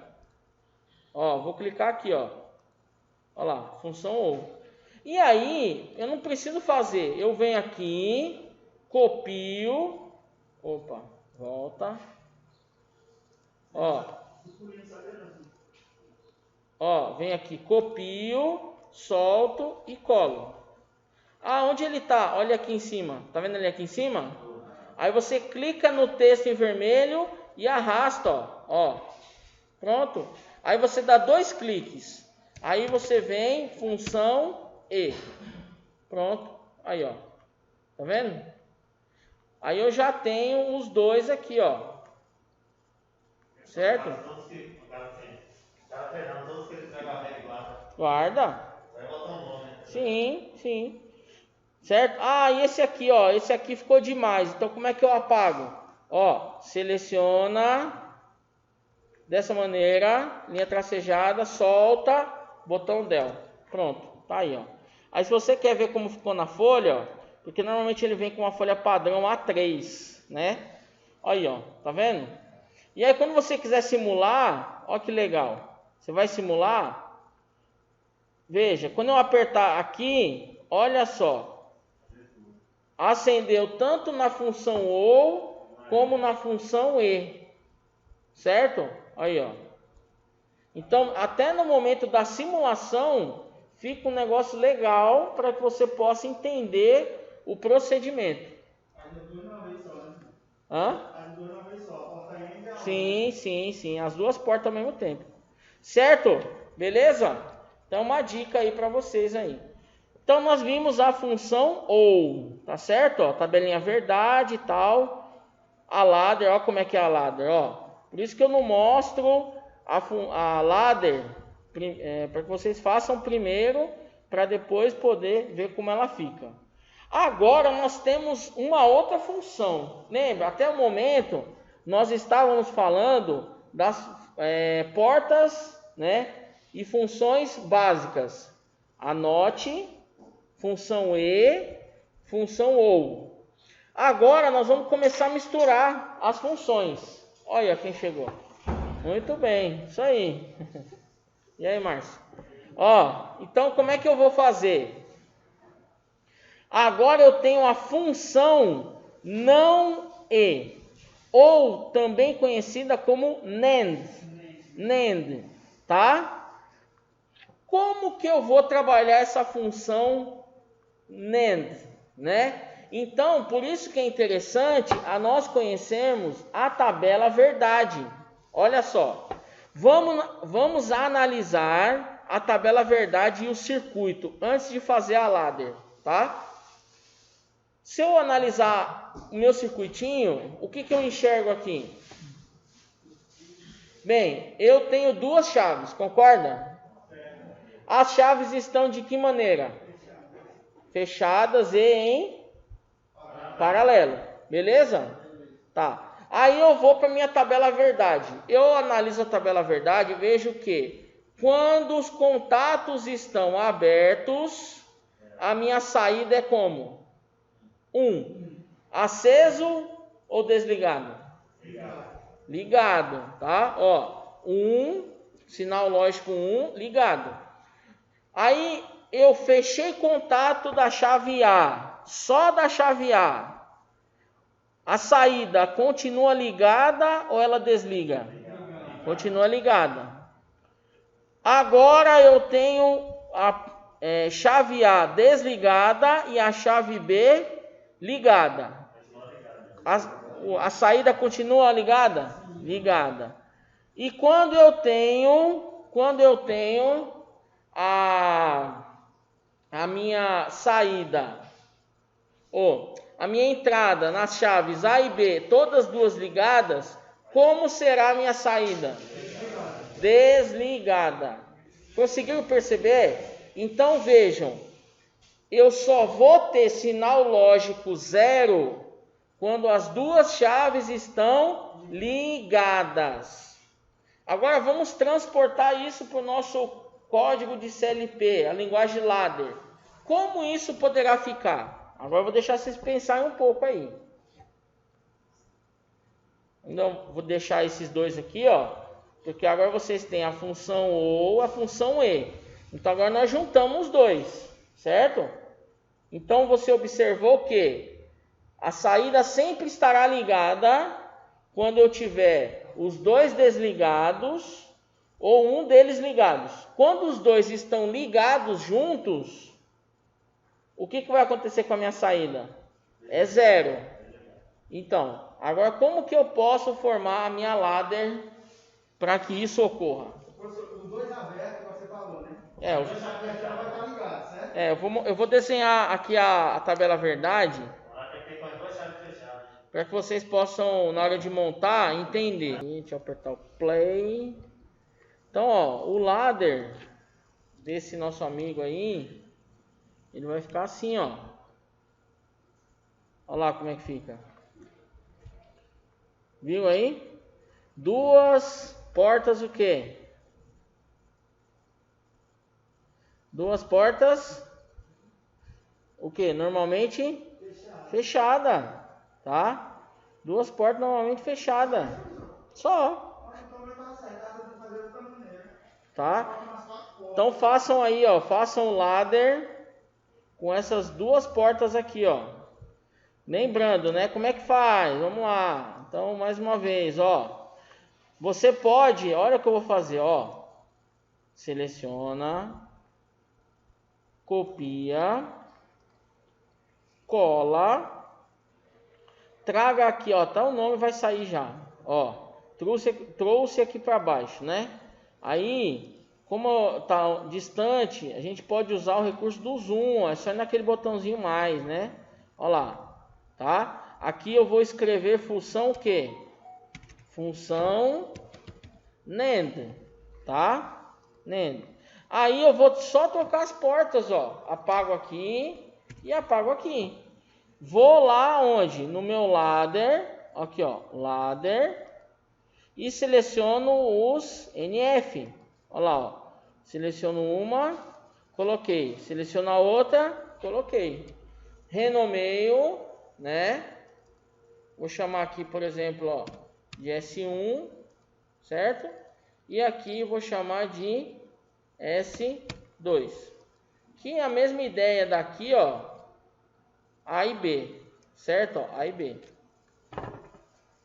Ó, vou clicar aqui, ó. Ó lá, função ou. E aí, eu não preciso fazer, eu venho aqui, copio, opa, volta. Ó, vem aqui, copio, solto e colo. Onde ele tá? Olha aqui em cima. Tá vendo ele aqui em cima? Aí você clica no texto em vermelho e arrasta, ó. Pronto. Aí você dá 2 cliques. Aí você vem, função e. Pronto. Aí, ó. Tá vendo? Aí eu já tenho os dois aqui, ó. Certo? Guarda. Sim, sim. Certo? E esse aqui, ó. Esse aqui ficou demais. Então, como é que eu apago? Ó, seleciona. Dessa maneira. Linha tracejada. Solta. Botão del. Pronto. Tá aí, ó. Aí, se você quer ver como ficou na folha, ó. Porque normalmente ele vem com uma folha padrão A3, né? Aí, ó. Tá vendo? E aí, quando você quiser simular, ó que legal. Você vai simular. Veja, quando eu apertar aqui, olha só. Acendeu tanto na função OU, como na função E. Certo? Aí, ó. Então, até no momento da simulação, fica um negócio legal para que você possa entender o procedimento. Sim. As duas portas ao mesmo tempo. Certo? Beleza? Então, uma dica aí para vocês aí. Então, nós vimos a função OU, tá certo? Ó, tabelinha verdade e tal. A ladder, ó como é que é a ladder, ó. Por isso que eu não mostro a ladder, para que vocês façam primeiro, para depois poder ver como ela fica. Agora, nós temos uma outra função. Lembra? Até o momento, nós estávamos falando das portas, né? E funções básicas. Anote, função E, função OU. Agora nós vamos começar a misturar as funções. Olha quem chegou. Muito bem, isso aí. E aí, Márcio? Ó, então como é que eu vou fazer? Agora eu tenho a função não E, ou também conhecida como NAND, tá? Como que eu vou trabalhar essa função NAND, né? Então, por isso que é interessante nós conhecermos a tabela verdade. Olha só, vamos analisar a tabela verdade e o circuito antes de fazer a ladder, tá? Se eu analisar o meu circuitinho, o que eu enxergo aqui? Bem, eu tenho 2 chaves, concorda? As chaves estão de que maneira? Fechadas e em paralelo, beleza? Tá. Aí eu vou para minha tabela verdade. Eu analiso a tabela verdade e vejo que quando os contatos estão abertos, a minha saída é como? 1. Aceso ou desligado? Ligado, tá? Ó, 1, sinal lógico 1, ligado. Aí eu fechei contato da chave A, só da chave A. A saída continua ligada ou ela desliga? Continua ligada. Agora eu tenho a chave A desligada e a chave B ligada. A saída continua ligada? Ligada. E quando eu tenho a minha saída, ou a minha entrada nas chaves A e B, todas duas ligadas, como será a minha saída? Desligada. Conseguiram perceber? Então vejam, eu só vou ter sinal lógico 0 quando as duas chaves estão ligadas. Agora vamos transportar isso para o nosso código de CLP, a linguagem ladder. Como isso poderá ficar? Agora eu vou deixar vocês pensarem um pouco aí. Então, vou deixar esses dois aqui, ó, porque agora vocês têm a função OU, a função E. Então agora nós juntamos os dois, certo? Então você observou que a saída sempre estará ligada quando eu tiver os dois desligados ou um deles ligados. Quando os dois estão ligados juntos, o que vai acontecer com a minha saída? É 0. Então, agora como que eu posso formar a minha ladder para que isso ocorra? Os dois abertos, você falou, né? Os dois abertos já vai estar ligado, certo? Eu vou desenhar aqui a tabela verdade para que vocês possam, na hora de montar, entender. Deixa eu apertar o play. Então, ó, o ladder desse nosso amigo aí, ele vai ficar assim, ó. Olha lá como é que fica. Viu aí? Duas portas o quê? Duas portas o quê? Normalmente fechada, tá? Duas portas normalmente fechadas. Só. Tá? Então façam aí, ó, façam o ladder com essas duas portas aqui, ó. Lembrando, né? Como é que faz? Vamos lá. Então, mais uma vez, ó. Você pode, olha o que eu vou fazer, ó. Seleciona, copia, cola, traga aqui, ó, tá o nome, vai sair já, ó. Trouxe aqui para baixo, né? Aí, como tá distante, a gente pode usar o recurso do zoom, ó, é só ir naquele botãozinho mais, né? Ó lá, tá? Aqui eu vou escrever função o quê? Função NAND, tá? NAND. Aí eu vou só trocar as portas, ó. Apago aqui e apago aqui. Vou lá onde? No meu ladder, aqui ó, ladder, e seleciono os NF. Olha lá, ó. Seleciono uma, coloquei. Seleciono a outra, coloquei. Renomeio, né? Vou chamar aqui, por exemplo, ó, de S1, certo? E aqui vou chamar de S2. Que é a mesma ideia daqui, ó, A e B, certo? Ó, A e B.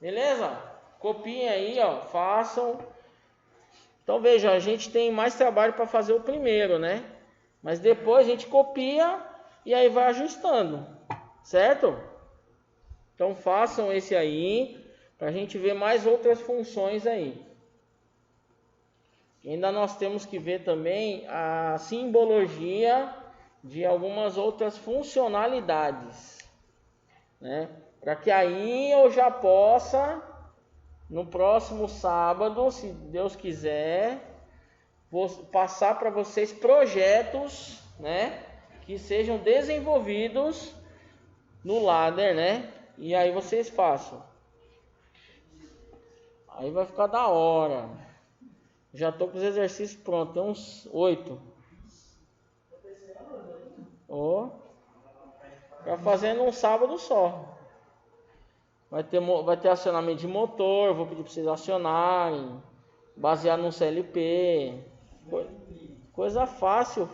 Beleza? Copiem aí, ó, façam. Então veja, a gente tem mais trabalho para fazer o primeiro, né? Mas depois a gente copia e aí vai ajustando, certo? Então façam esse aí para a gente ver mais outras funções aí. Ainda nós temos que ver também a simbologia de algumas outras funcionalidades, né? Para que aí eu já possa, no próximo sábado, se Deus quiser, vou passar para vocês projetos, né, que sejam desenvolvidos no ladder, né? E aí vocês façam. Aí vai ficar da hora. Já tô com os exercícios prontos, tem uns 8. Ó. Pra fazer num sábado só. Vai ter acionamento de motor, vou pedir para vocês acionarem. Baseado no CLP. Coisa fácil.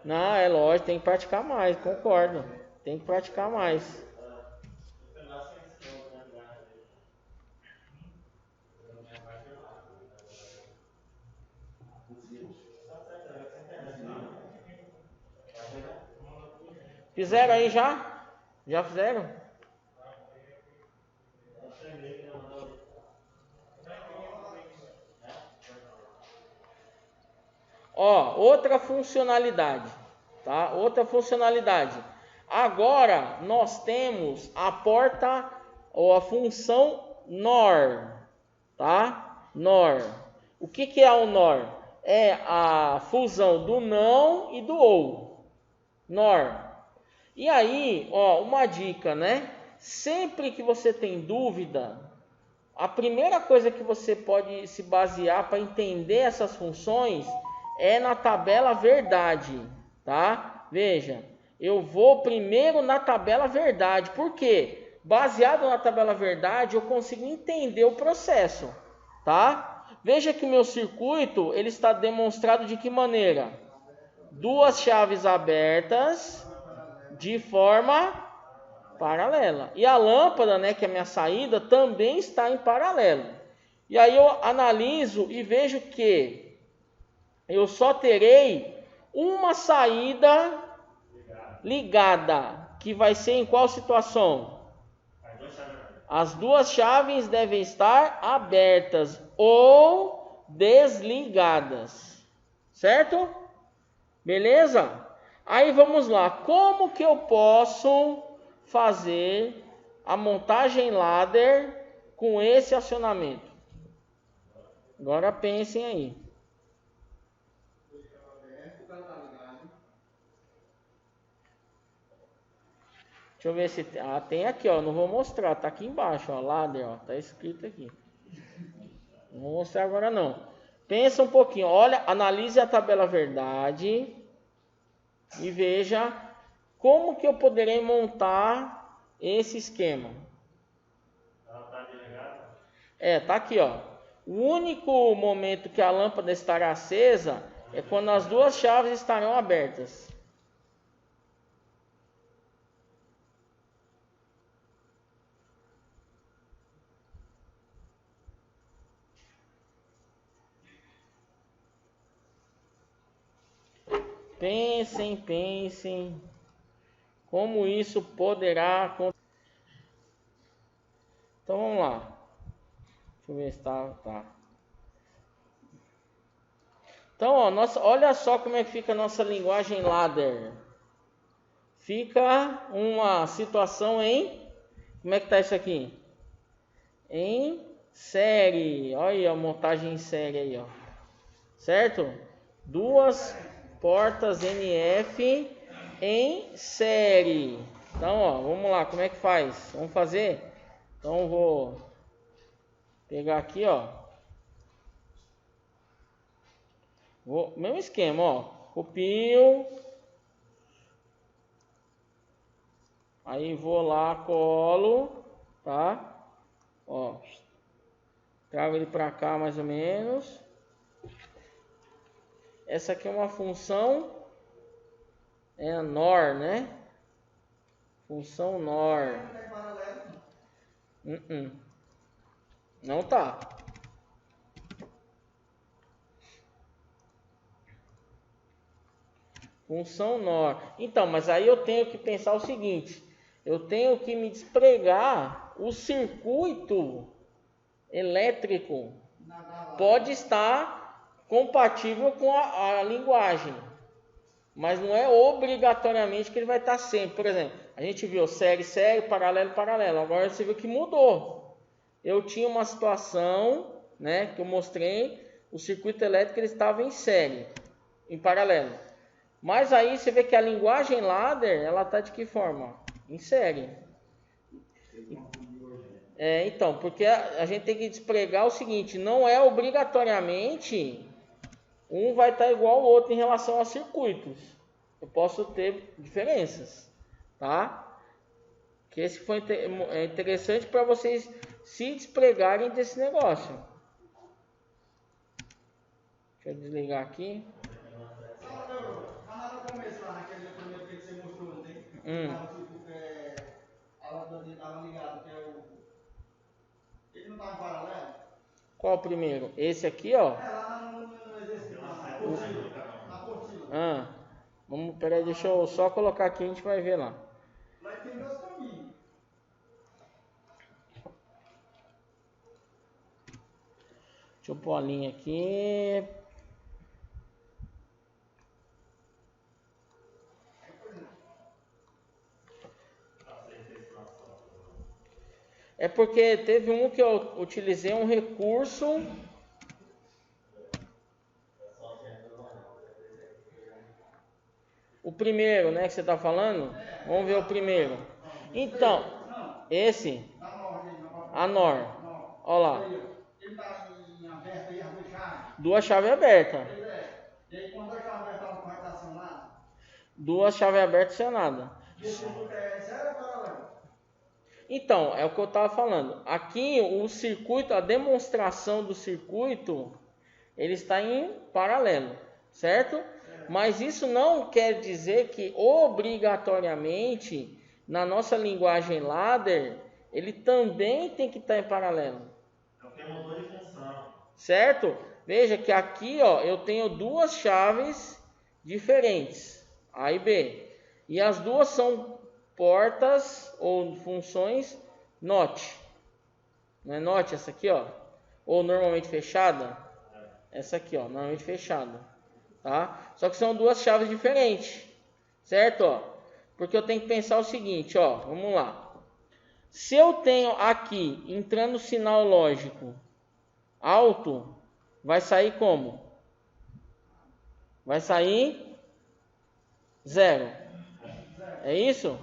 Não, é lógico, tem que praticar mais, concordo. Tem que praticar mais. Fizeram aí já? Já fizeram? Ó, outra funcionalidade, tá? Outra funcionalidade. Agora nós temos a porta ou a função NOR, tá? NOR. O que é o NOR? É a fusão do não e do ou. NOR. E aí, ó, uma dica, né? Sempre que você tem dúvida, a primeira coisa que você pode se basear para entender essas funções é na tabela verdade, tá? Veja, eu vou primeiro na tabela verdade. Por quê? Baseado na tabela verdade, eu consigo entender o processo, tá? Veja que o meu circuito, ele está demonstrado de que maneira? Duas chaves abertas de forma paralela. E a lâmpada, né, que é a minha saída, também está em paralelo. E aí eu analiso e vejo que eu só terei uma saída ligada, que vai ser em qual situação? As duas chaves devem estar abertas ou desligadas, certo? Beleza? Aí vamos lá, como que eu posso fazer a montagem ladder com esse acionamento? Agora pensem aí. Deixa eu ver se tem aqui, ó, não vou mostrar, tá aqui embaixo, ó, ladder, ó, tá escrito aqui. Não vou mostrar agora não. Pensa um pouquinho, olha, analise a tabela verdade e veja como que eu poderei montar esse esquema. Tá aqui, ó. O único momento que a lâmpada estará acesa é quando as duas chaves estarão abertas. Pensem. Como isso poderá acontecer. Então vamos lá. Deixa eu ver se tá. Então, ó, olha só como é que fica a nossa linguagem ladder. Fica uma situação em... Como é que tá isso aqui? Em série. Olha aí a montagem em série aí, ó. Certo? Duas portas NF em série. Então, ó, vamos lá, como é que faz? Vamos fazer? Então, vou pegar aqui, ó. Mesmo esquema, ó. Copio. Aí vou lá, colo, tá? Ó. Trago ele para cá mais ou menos. Essa aqui é uma função, é a NOR, né? Função NOR. Não tá. Função NOR. Então, mas aí eu tenho que pensar o seguinte. Eu tenho que me despregar o circuito elétrico. Pode estar compatível com a linguagem, mas não é obrigatoriamente que ele vai estar sempre. Por exemplo, a gente viu série, paralelo. Agora você viu que mudou. Eu tinha uma situação, né, que eu mostrei, o circuito elétrico ele estava em série, em paralelo. Mas aí você vê que a linguagem ladder, ela está de que forma? Em série. Então, porque a gente tem que despregar o seguinte, não é obrigatoriamente um vai estar igual ao outro em relação aos circuitos. Eu posso ter diferenças, tá? Que esse foi interessante para vocês se despregarem desse negócio. Deixa eu desligar aqui. Lá no começo, lá naquele primeiro que você mostrou, não tem? A lâmpada estava ligada, que é o... Ele não estava em paralelo? Qual o primeiro? Esse aqui, ó. Lá no exercício, na apostila. Peraí, deixa eu só colocar aqui, a gente vai ver lá. Lá tem dois caminhos. Deixa eu pôr a linha aqui. É porque teve um que eu utilizei um recurso. O primeiro, né, que você está falando? Vamos ver o primeiro. Então, esse, a NOR. Olha lá. Ele está em aberto aí, as duas chaves. Duas chaves abertas. E aí, quando a chave aberta ela não está acionada? Duas chaves abertas sem nada. Esse é sério ou paralelo? Então, é o que eu estava falando. Aqui o circuito, a demonstração do circuito, ele está em paralelo, certo? Mas isso não quer dizer que obrigatoriamente na nossa linguagem ladder ele também tem que estar em paralelo. Porque é motor de função. Certo? Veja que aqui, ó, eu tenho duas chaves diferentes, A e B, e as duas são portas ou funções NOT. Não é NOT essa aqui, ó? Ou normalmente fechada? Essa aqui, ó, normalmente fechada, tá? Só que são duas chaves diferentes, certo? Ó, porque eu tenho que pensar o seguinte, ó, vamos lá. Se eu tenho aqui entrando sinal lógico alto, vai sair como? Vai sair 0. É isso?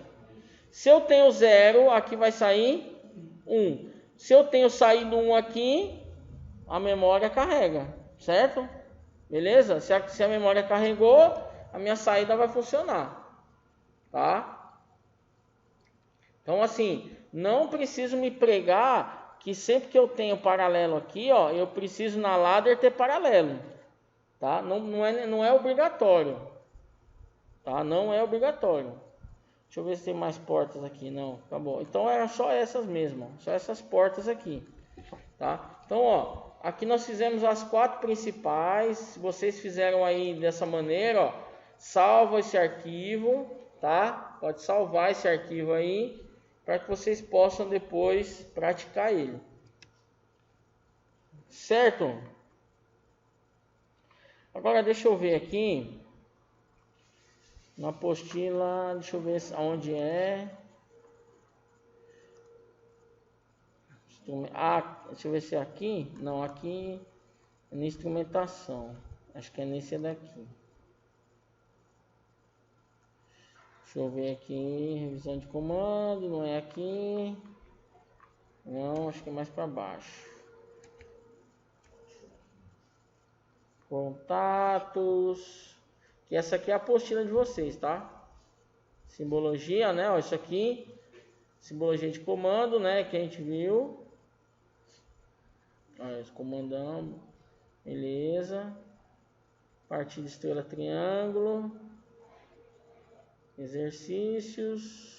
Se eu tenho 0, aqui vai sair 1. Se eu tenho saído 1 aqui, a memória carrega, certo? Beleza? Se a memória carregou, a minha saída vai funcionar, tá? Então, assim, não preciso me pregar que sempre que eu tenho paralelo aqui, ó, eu preciso na ladder ter paralelo, tá? Não é obrigatório, tá? Não é obrigatório. Deixa eu ver se tem mais portas aqui. Não, acabou. Então eram só essas mesmo, só essas portas aqui, tá? Então, ó, aqui nós fizemos as 4 principais. Se vocês fizeram aí dessa maneira, ó, salva esse arquivo, tá? Pode salvar esse arquivo aí para que vocês possam depois praticar ele. Certo? Agora deixa eu ver aqui na apostila, deixa eu ver onde é. Deixa eu ver se é aqui. Não, aqui é na instrumentação. Acho que é nesse daqui. Deixa eu ver aqui, revisão de comando, não é aqui. Não, acho que é mais para baixo. Contatos. Que essa aqui é a apostila de vocês, tá? Simbologia, né? Ó, isso aqui, simbologia de comando, né? Que a gente viu. Olha, comandamos. Beleza. Partida estrela triângulo. Exercícios.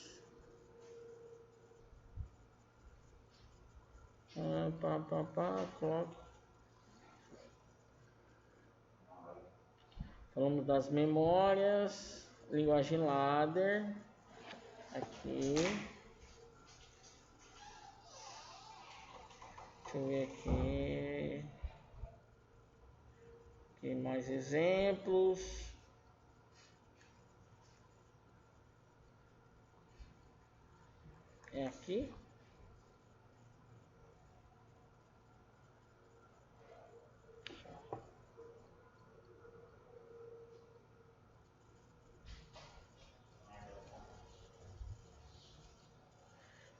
Clock. Falamos das memórias. Linguagem ladder. Aqui. Deixa eu ver aqui. Aqui mais exemplos. É aqui.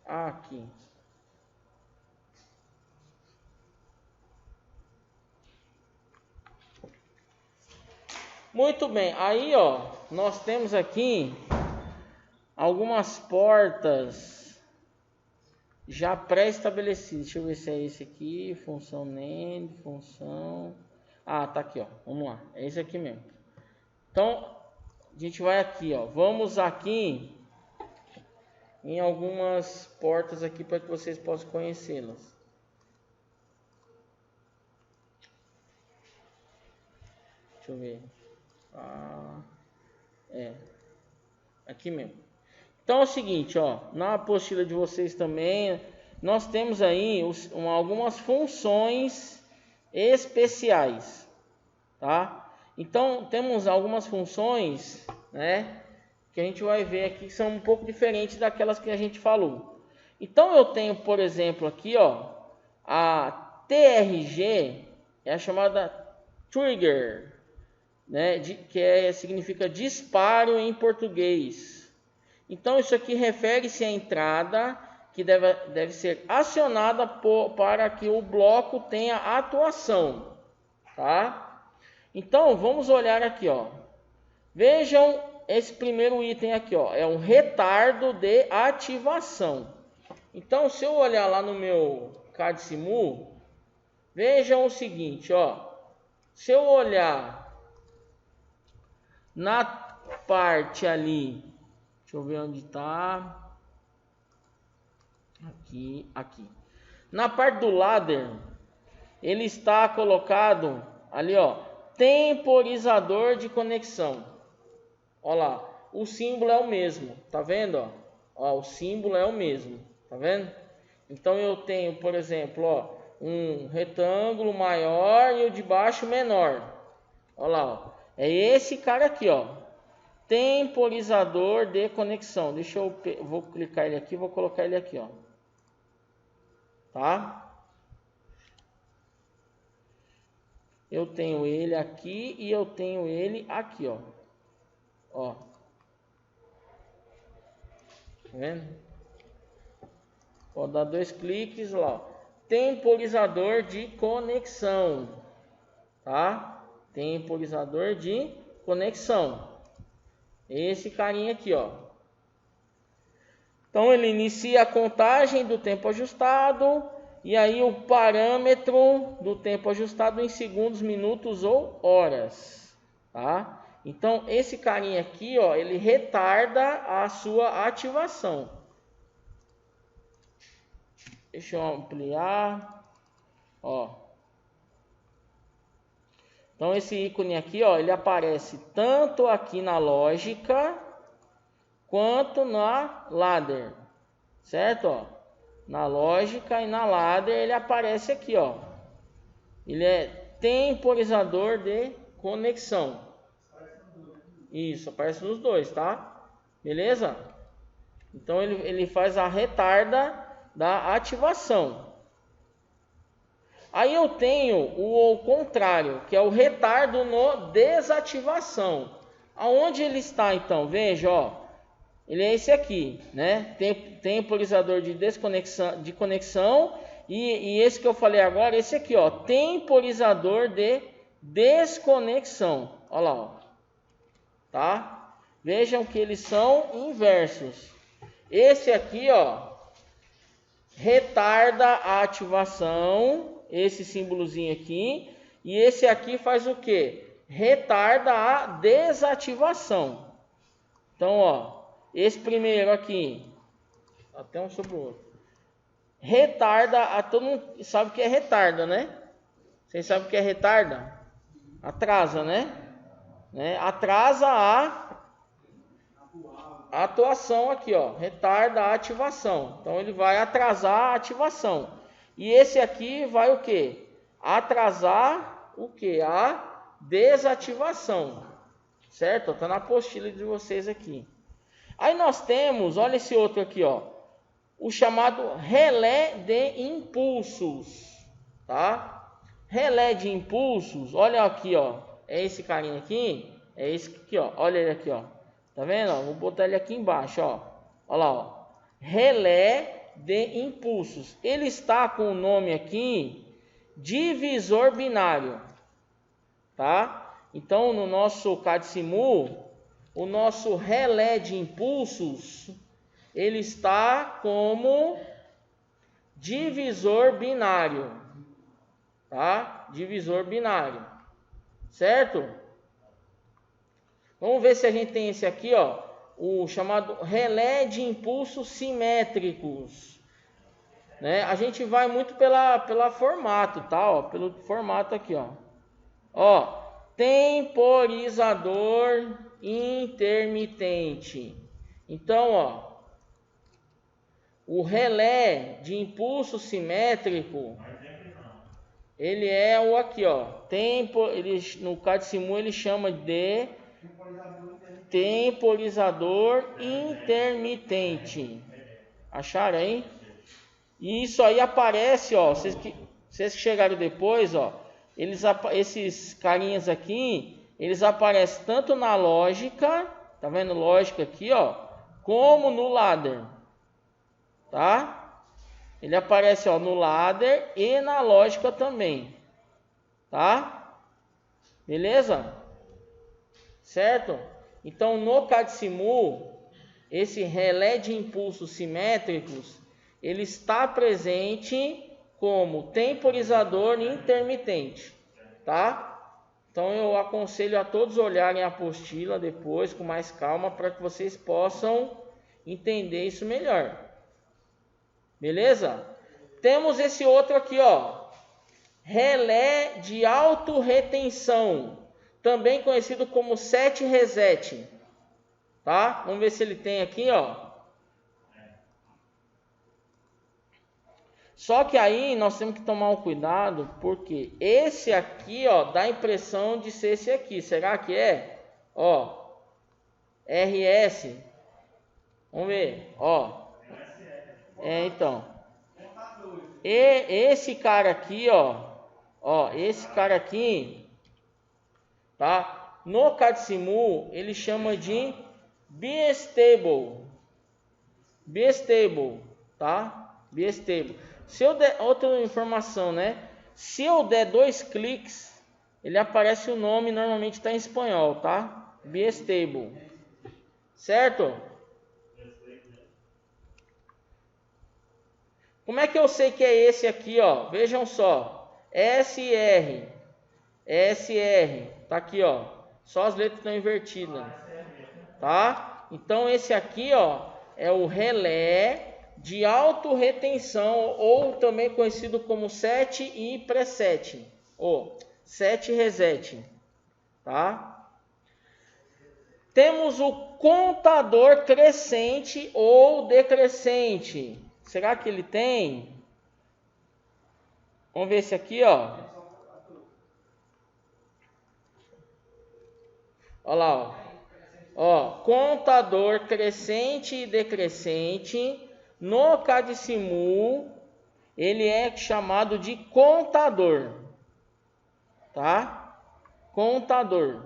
Aqui. Muito bem, aí ó, nós temos aqui algumas portas já pré-estabelecidas. Deixa eu ver se é esse aqui, função NAND, função... Ah, tá aqui ó, vamos lá, é esse aqui mesmo. Então, a gente vai aqui ó, vamos aqui em algumas portas aqui para que vocês possam conhecê-las. Deixa eu ver. Aqui mesmo. Então é o seguinte, ó, na apostila de vocês também, nós temos aí algumas funções especiais, tá? Então temos algumas funções, né, que a gente vai ver aqui que são um pouco diferentes daquelas que a gente falou. Então eu tenho, por exemplo, aqui, ó, a TRG, é a chamada trigger, né, significa disparo em português. Então isso aqui refere-se à entrada que deve ser acionada para que o bloco tenha atuação, tá? Então vamos olhar aqui, ó. Vejam esse primeiro item aqui, ó, é um retardo de ativação. Então se eu olhar lá no meu CAD-Simu, vejam o seguinte, ó. Se eu olhar na parte ali, deixa eu ver onde está. Aqui. Na parte do ladder, ele está colocado ali, ó, temporizador de conexão. Olha lá, o símbolo é o mesmo, tá vendo? Ó, o símbolo é o mesmo, tá vendo? Então eu tenho, por exemplo, ó, um retângulo maior e o de baixo menor. Olha lá, ó. É esse cara aqui, ó. Temporizador de conexão. Deixa eu vou clicar ele aqui, vou colocar ele aqui, ó. Tá? Eu tenho ele aqui e eu tenho ele aqui, ó. Ó. Tá vendo? Vou dar 2 cliques lá, ó. Temporizador de conexão. Tá? Temporizador de conexão. Esse carinha aqui, ó. Então ele inicia a contagem do tempo ajustado e aí o parâmetro do tempo ajustado em segundos, minutos ou horas, tá? Então esse carinha aqui, ó, ele retarda a sua ativação. Deixa eu ampliar, ó. Então esse ícone aqui, ó, ele aparece tanto aqui na lógica quanto na ladder, certo? Ó, na lógica e na ladder ele aparece aqui, ó. Ele é temporizador de conexão. Isso, aparece nos dois, tá? Beleza? Então ele faz a retarda da ativação. Aí eu tenho o contrário, que é o retardo no desativação. Aonde ele está então? Veja, ó. Ele é esse aqui, né? Temporizador de desconexão, de conexão. E esse que eu falei agora, esse aqui, ó. Temporizador de desconexão. Olha lá, ó. Tá? Vejam que eles são inversos. Esse aqui, ó, retarda a ativação. Esse símbolozinho aqui. E esse aqui faz o quê? Retarda a desativação. Então, ó, esse primeiro aqui, até um sobre o outro, retarda, todo mundo sabe o que é retarda, né? Vocês sabem o que é retarda? Atrasa, né? Atrasa a atuação aqui, ó, retarda a ativação. Então ele vai atrasar a ativação. E esse aqui vai o quê? Atrasar o quê? A desativação. Certo? Está na apostila de vocês aqui. Aí nós temos, olha esse outro aqui, ó, o chamado relé de impulsos, tá? Relé de impulsos, olha aqui, ó, é esse carinha aqui, é esse aqui, ó, olha ele aqui, ó, tá vendo? Ó, vou botar ele aqui embaixo, ó, olha lá, ó, relé de impulsos. Ele está com o nome aqui divisor binário, tá? Então, no nosso CAD-SIMU, o nosso relé de impulsos, ele está como divisor binário, tá? Divisor binário, certo? Vamos ver se a gente tem esse aqui, ó, o chamado relé de impulsos simétricos, né? A gente vai muito pela formato, tá? Ó, pelo formato aqui, ó. Ó, temporizador intermitente. Então, ó, o relé de impulso simétrico, ele é o aqui, ó, no CAD-SIMU ele chama de temporizador intermitente. Acharam aí? E isso aí aparece, ó, vocês que chegaram depois, ó, esses carinhas aqui, eles aparecem tanto na lógica, tá vendo lógica aqui, ó, como no ladder, tá? Ele aparece, ó, no ladder e na lógica também, tá? Beleza? Certo? Então, no CAD-SIMU, esse relé de impulsos simétricos, ele está presente como temporizador intermitente, tá? Então, eu aconselho a todos olharem a apostila depois, com mais calma, para que vocês possam entender isso melhor. Beleza? Temos esse outro aqui, ó, relé de autorretenção, também conhecido como set reset, tá? Vamos ver se ele tem aqui, ó. Só que aí nós temos que tomar um cuidado, porque esse aqui, ó, dá a impressão de ser esse aqui. Será que é? Ó, RS. Vamos ver, ó. Então. E esse cara aqui, ó, esse cara aqui, tá? No CAD-SIMU, ele chama de Bstable, tá? Bstable. Se eu der outra informação, né? Se eu der 2 cliques, ele aparece o nome, normalmente está em espanhol, tá? Bstable, certo? Como é que eu sei que é esse aqui, ó? Vejam só, SR, tá aqui, ó. Só as letras estão invertidas, tá? Então esse aqui, ó, é o relé de autorretenção, ou também conhecido como set e preset, ou set reset, tá? Temos o contador crescente ou decrescente. Será que ele tem? Vamos ver esse aqui, ó. Olha lá, ó. Ó, contador crescente e decrescente. No CAD-SIMU, ele é chamado de contador, tá? Contador.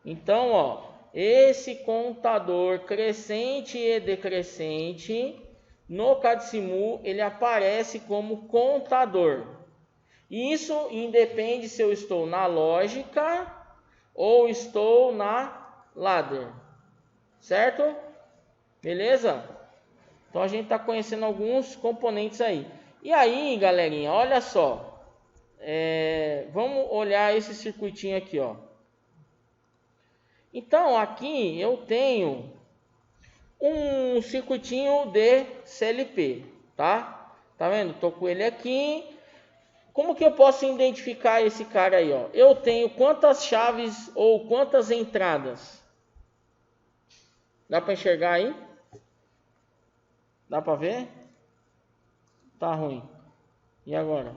Então, ó, esse contador crescente e decrescente, no CAD-SIMU, ele aparece como contador. Isso independe se eu estou na lógica ou estou na ladder, certo? Beleza? Então a gente está conhecendo alguns componentes aí. E aí, galerinha, olha só. Vamos olhar esse circuitinho aqui, ó. Então aqui eu tenho um circuitinho de CLP, tá? Tá vendo? Tô com ele aqui. Como que eu posso identificar esse cara aí, ó? Eu tenho quantas chaves ou quantas entradas? Dá para enxergar aí? Dá para ver? Tá ruim. E agora?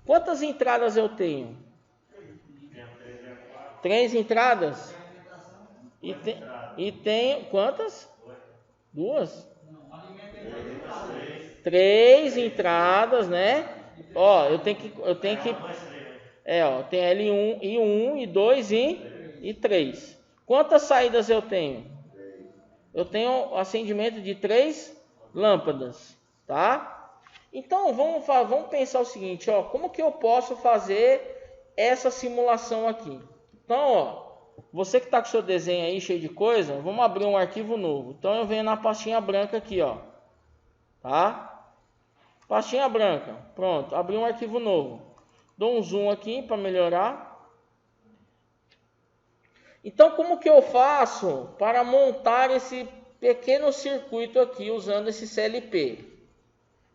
Quantas entradas eu tenho? 3 entradas? E tem quantas? 2? 3 entradas, né? Ó, eu tenho que ó, tem L1 e 1 e 2 e 3. Quantas saídas eu tenho? Eu tenho acendimento de 3 lâmpadas, tá? Então vamos pensar o seguinte, ó, como que eu posso fazer essa simulação aqui. Então, ó, você que está com seu desenho aí cheio de coisa, vamos abrir um arquivo novo. Então eu venho na pastinha branca aqui, ó, tá? Pastinha branca, pronto, abri um arquivo novo. Dou um zoom aqui para melhorar. Então, como que eu faço para montar esse pequeno circuito aqui usando esse CLP?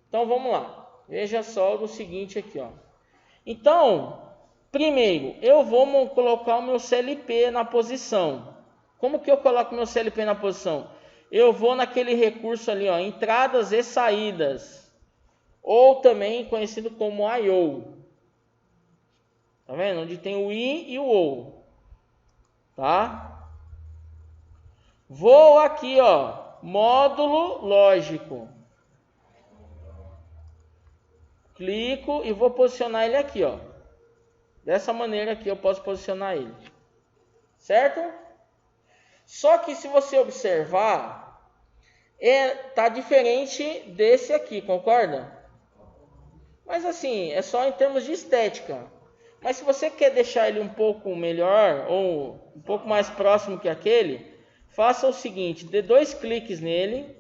Então, vamos lá. Veja só o seguinte aqui, ó. Então, primeiro, eu vou colocar o meu CLP na posição. Como que eu coloco meu CLP na posição? Eu vou naquele recurso ali, ó, entradas e saídas, ou também conhecido como I/O. Tá vendo? Onde tem o I e o O. Tá? Vou aqui, ó, módulo lógico. Clico e vou posicionar ele aqui, ó. Dessa maneira aqui eu posso posicionar ele. Certo? Só que se você observar, tá diferente desse aqui, concorda? Mas assim, é só em termos de estética. Mas se você quer deixar ele um pouco melhor ou um pouco mais próximo que aquele, faça o seguinte, dê 2 cliques nele,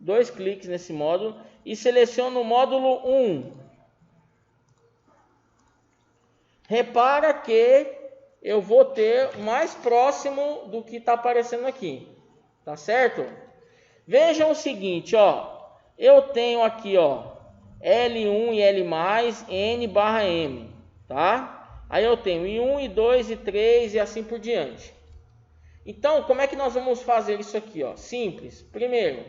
2 cliques nesse módulo e selecione o módulo 1. Repara que eu vou ter mais próximo do que está aparecendo aqui, tá certo? Vejam o seguinte, ó, eu tenho aqui, ó, L1 e L+, N/M, tá? Aí eu tenho I1, I2, I3 e assim por diante. Então, como é que nós vamos fazer isso aqui, ó? Simples. Primeiro,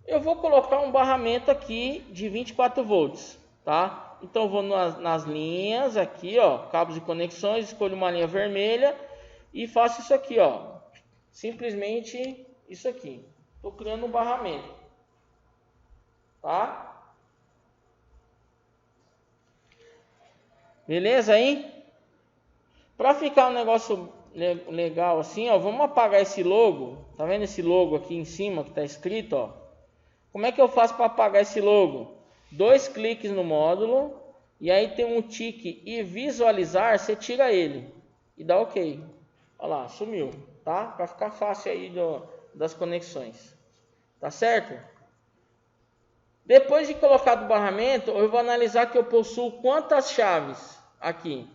eu vou colocar um barramento aqui de 24 volts, tá? Então, eu vou nas linhas aqui, ó, cabos e conexões, escolho uma linha vermelha e faço isso aqui, ó. Simplesmente isso aqui. Estou criando um barramento, tá? Beleza aí? Para ficar um negócio legal assim, ó, vamos apagar esse logo. Tá vendo esse logo aqui em cima que está escrito, ó? Como é que eu faço para apagar esse logo? 2 cliques no módulo e aí tem um tique e visualizar, você tira ele e dá OK. Olha lá, sumiu, tá? Para ficar fácil aí das conexões. Tá certo? Depois de colocar o barramento, eu vou analisar que eu possuo quantas chaves aqui?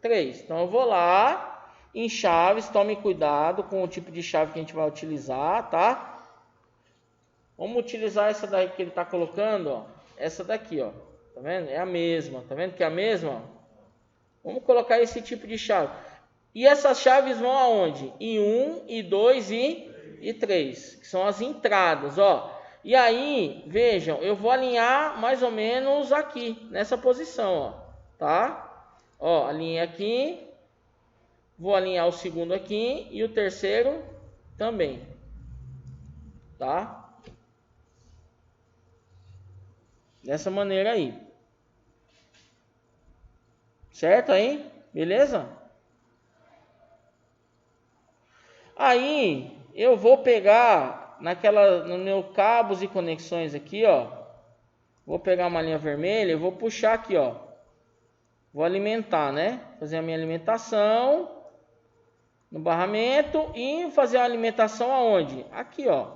3. Então eu vou lá em chaves, tome cuidado com o tipo de chave que a gente vai utilizar, tá? Vamos utilizar essa daí que ele está colocando, ó. Essa daqui, ó. Tá vendo? É a mesma. Tá vendo que é a mesma? Vamos colocar esse tipo de chave. E essas chaves vão aonde? I1, I2 e I3, que são as entradas, ó. E aí, vejam, eu vou alinhar mais ou menos aqui, nessa posição, ó, tá? Ó, alinhei aqui, vou alinhar o segundo aqui e o terceiro também, tá? Dessa maneira aí. Certo aí? Beleza? Aí, eu vou pegar no meu cabos e conexões aqui, ó. Vou pegar uma linha vermelha e vou puxar aqui, ó. Vou alimentar, né? Fazer a minha alimentação no barramento e fazer a alimentação aonde? Aqui, ó.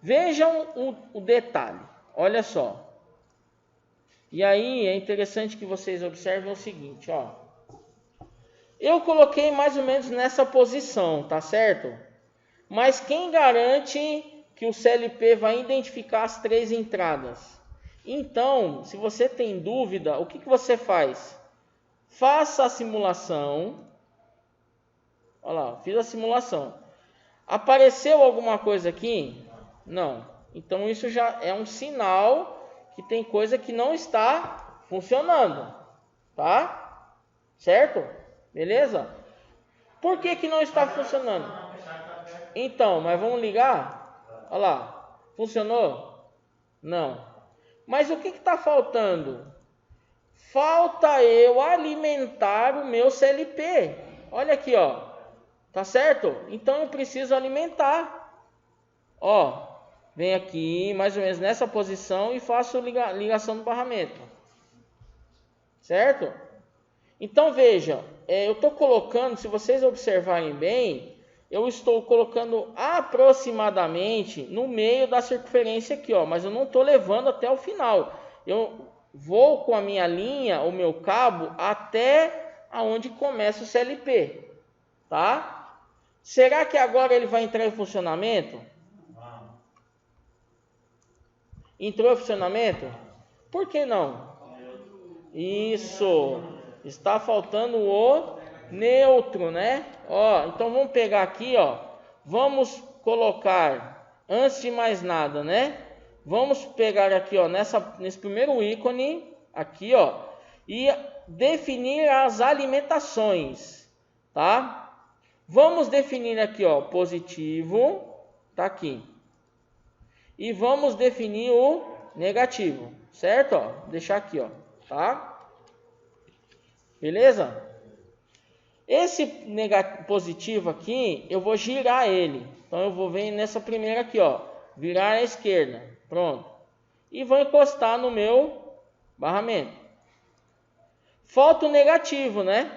Vejam o detalhe. Olha só. E aí é interessante que vocês observem o seguinte, ó. Eu coloquei mais ou menos nessa posição, tá certo? Mas quem garante que o CLP vai identificar as 3 entradas? Então, se você tem dúvida, o que você faz? Faça a simulação. Olha lá, fiz a simulação. Apareceu alguma coisa aqui? Não. Então, isso já é um sinal que tem coisa que não está funcionando. Tá? Certo? Beleza? Por que não está funcionando? Então, mas vamos ligar? Olha lá, funcionou? Não. Mas o que está faltando? Falta eu alimentar o meu CLP. Olha aqui, ó. Tá certo? Então eu preciso alimentar. Ó, venho aqui mais ou menos nessa posição e faço ligação do barramento. Certo? Então veja, eu estou colocando, se vocês observarem bem, eu estou colocando aproximadamente no meio da circunferência aqui, ó, mas eu não estou levando até o final. Eu vou com a minha linha, o meu cabo, até aonde começa o CLP, tá? Será que agora ele vai entrar em funcionamento? Entrou em funcionamento? Por que não? Isso, está faltando o neutro, né? Ó, então vamos pegar aqui, ó. Vamos colocar, antes de mais nada, né? Vamos pegar aqui, ó, nesse primeiro ícone, aqui, ó, e definir as alimentações, tá? Vamos definir aqui, ó, positivo, tá aqui. E vamos definir o negativo, certo? Ó, vou deixar aqui, ó, tá? Beleza? Esse positivo aqui, eu vou girar ele. Então eu vou vir nessa primeira aqui, ó, virar à esquerda. Pronto. E vou encostar no meu barramento. Falta o negativo, né?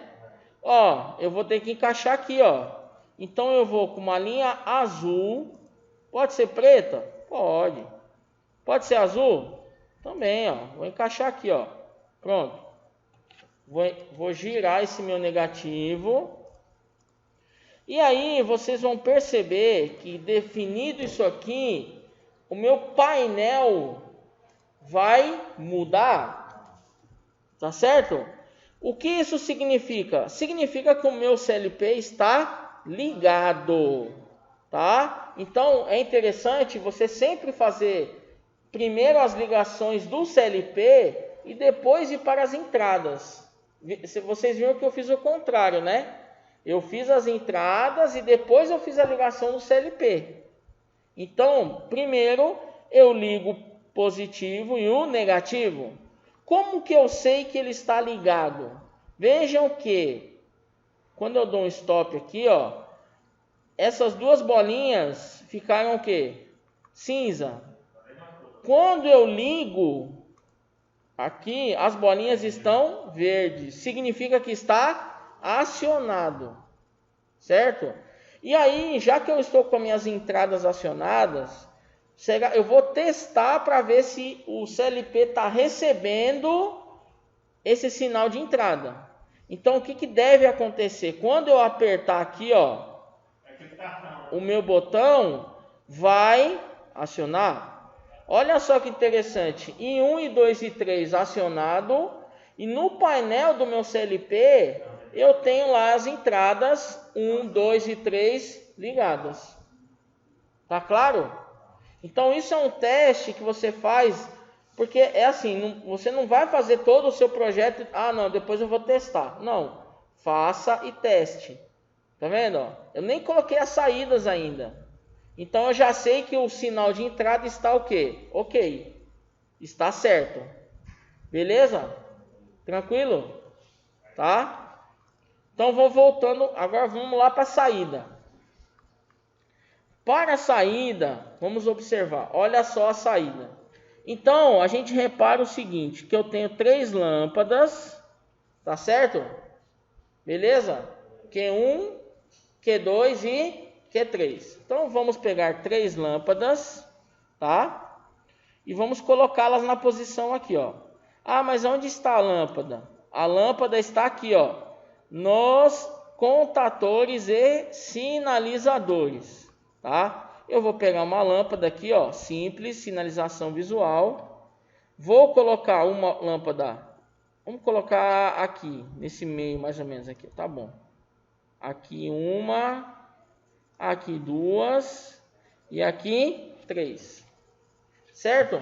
Ó, eu vou ter que encaixar aqui, ó. Então eu vou com uma linha azul. Pode ser preta? Pode. Pode ser azul? Também, ó. Vou encaixar aqui, ó. Pronto. Vou girar esse meu negativo. E aí vocês vão perceber que definido isso aqui, o meu painel vai mudar. Tá certo? O que isso significa? Significa que o meu CLP está ligado. Tá? Então é interessante você sempre fazer primeiro as ligações do CLP e depois ir para as entradas. Vocês viram que eu fiz o contrário, né? Eu fiz as entradas e depois eu fiz a ligação do CLP. Então, primeiro eu ligo o positivo e o negativo. Como que eu sei que ele está ligado? Vejam que quando eu dou um stop aqui, ó, essas duas bolinhas ficaram o quê? Cinza. Quando eu ligo aqui, as bolinhas estão verdes. Significa que está acionado. Certo? E aí, já que eu estou com minhas entradas acionadas, eu vou testar para ver se o CLP está recebendo esse sinal de entrada. Então, o que deve acontecer? Quando eu apertar aqui, ó, o meu botão vai acionar. Olha só que interessante. Em 1, e 2 e 3 acionado. E no painel do meu CLP, eu tenho lá as entradas 1, 2 e 3 ligadas. Tá claro? Então isso é um teste que você faz, porque é assim, você não vai fazer todo o seu projeto, não, depois eu vou testar. Não, faça e teste. Tá vendo? Ó? Eu nem coloquei as saídas ainda. Então eu já sei que o sinal de entrada está o quê? Ok. Está certo. Beleza? Tranquilo? Tá? Então vou voltando, agora vamos lá para a saída. Para a saída, vamos observar. Olha só a saída. Então, a gente repara o seguinte, que eu tenho 3 lâmpadas, tá certo? Beleza? Q1, Q2 e Q3. Então, vamos pegar 3 lâmpadas, tá? E vamos colocá-las na posição aqui, ó. Mas onde está a lâmpada? A lâmpada está aqui, ó, nos contatores e sinalizadores, tá? Eu vou pegar uma lâmpada aqui, ó, simples, sinalização visual. Vou colocar uma lâmpada, vamos colocar aqui, nesse meio mais ou menos aqui, tá bom. Aqui uma, aqui 2 e aqui 3. Certo?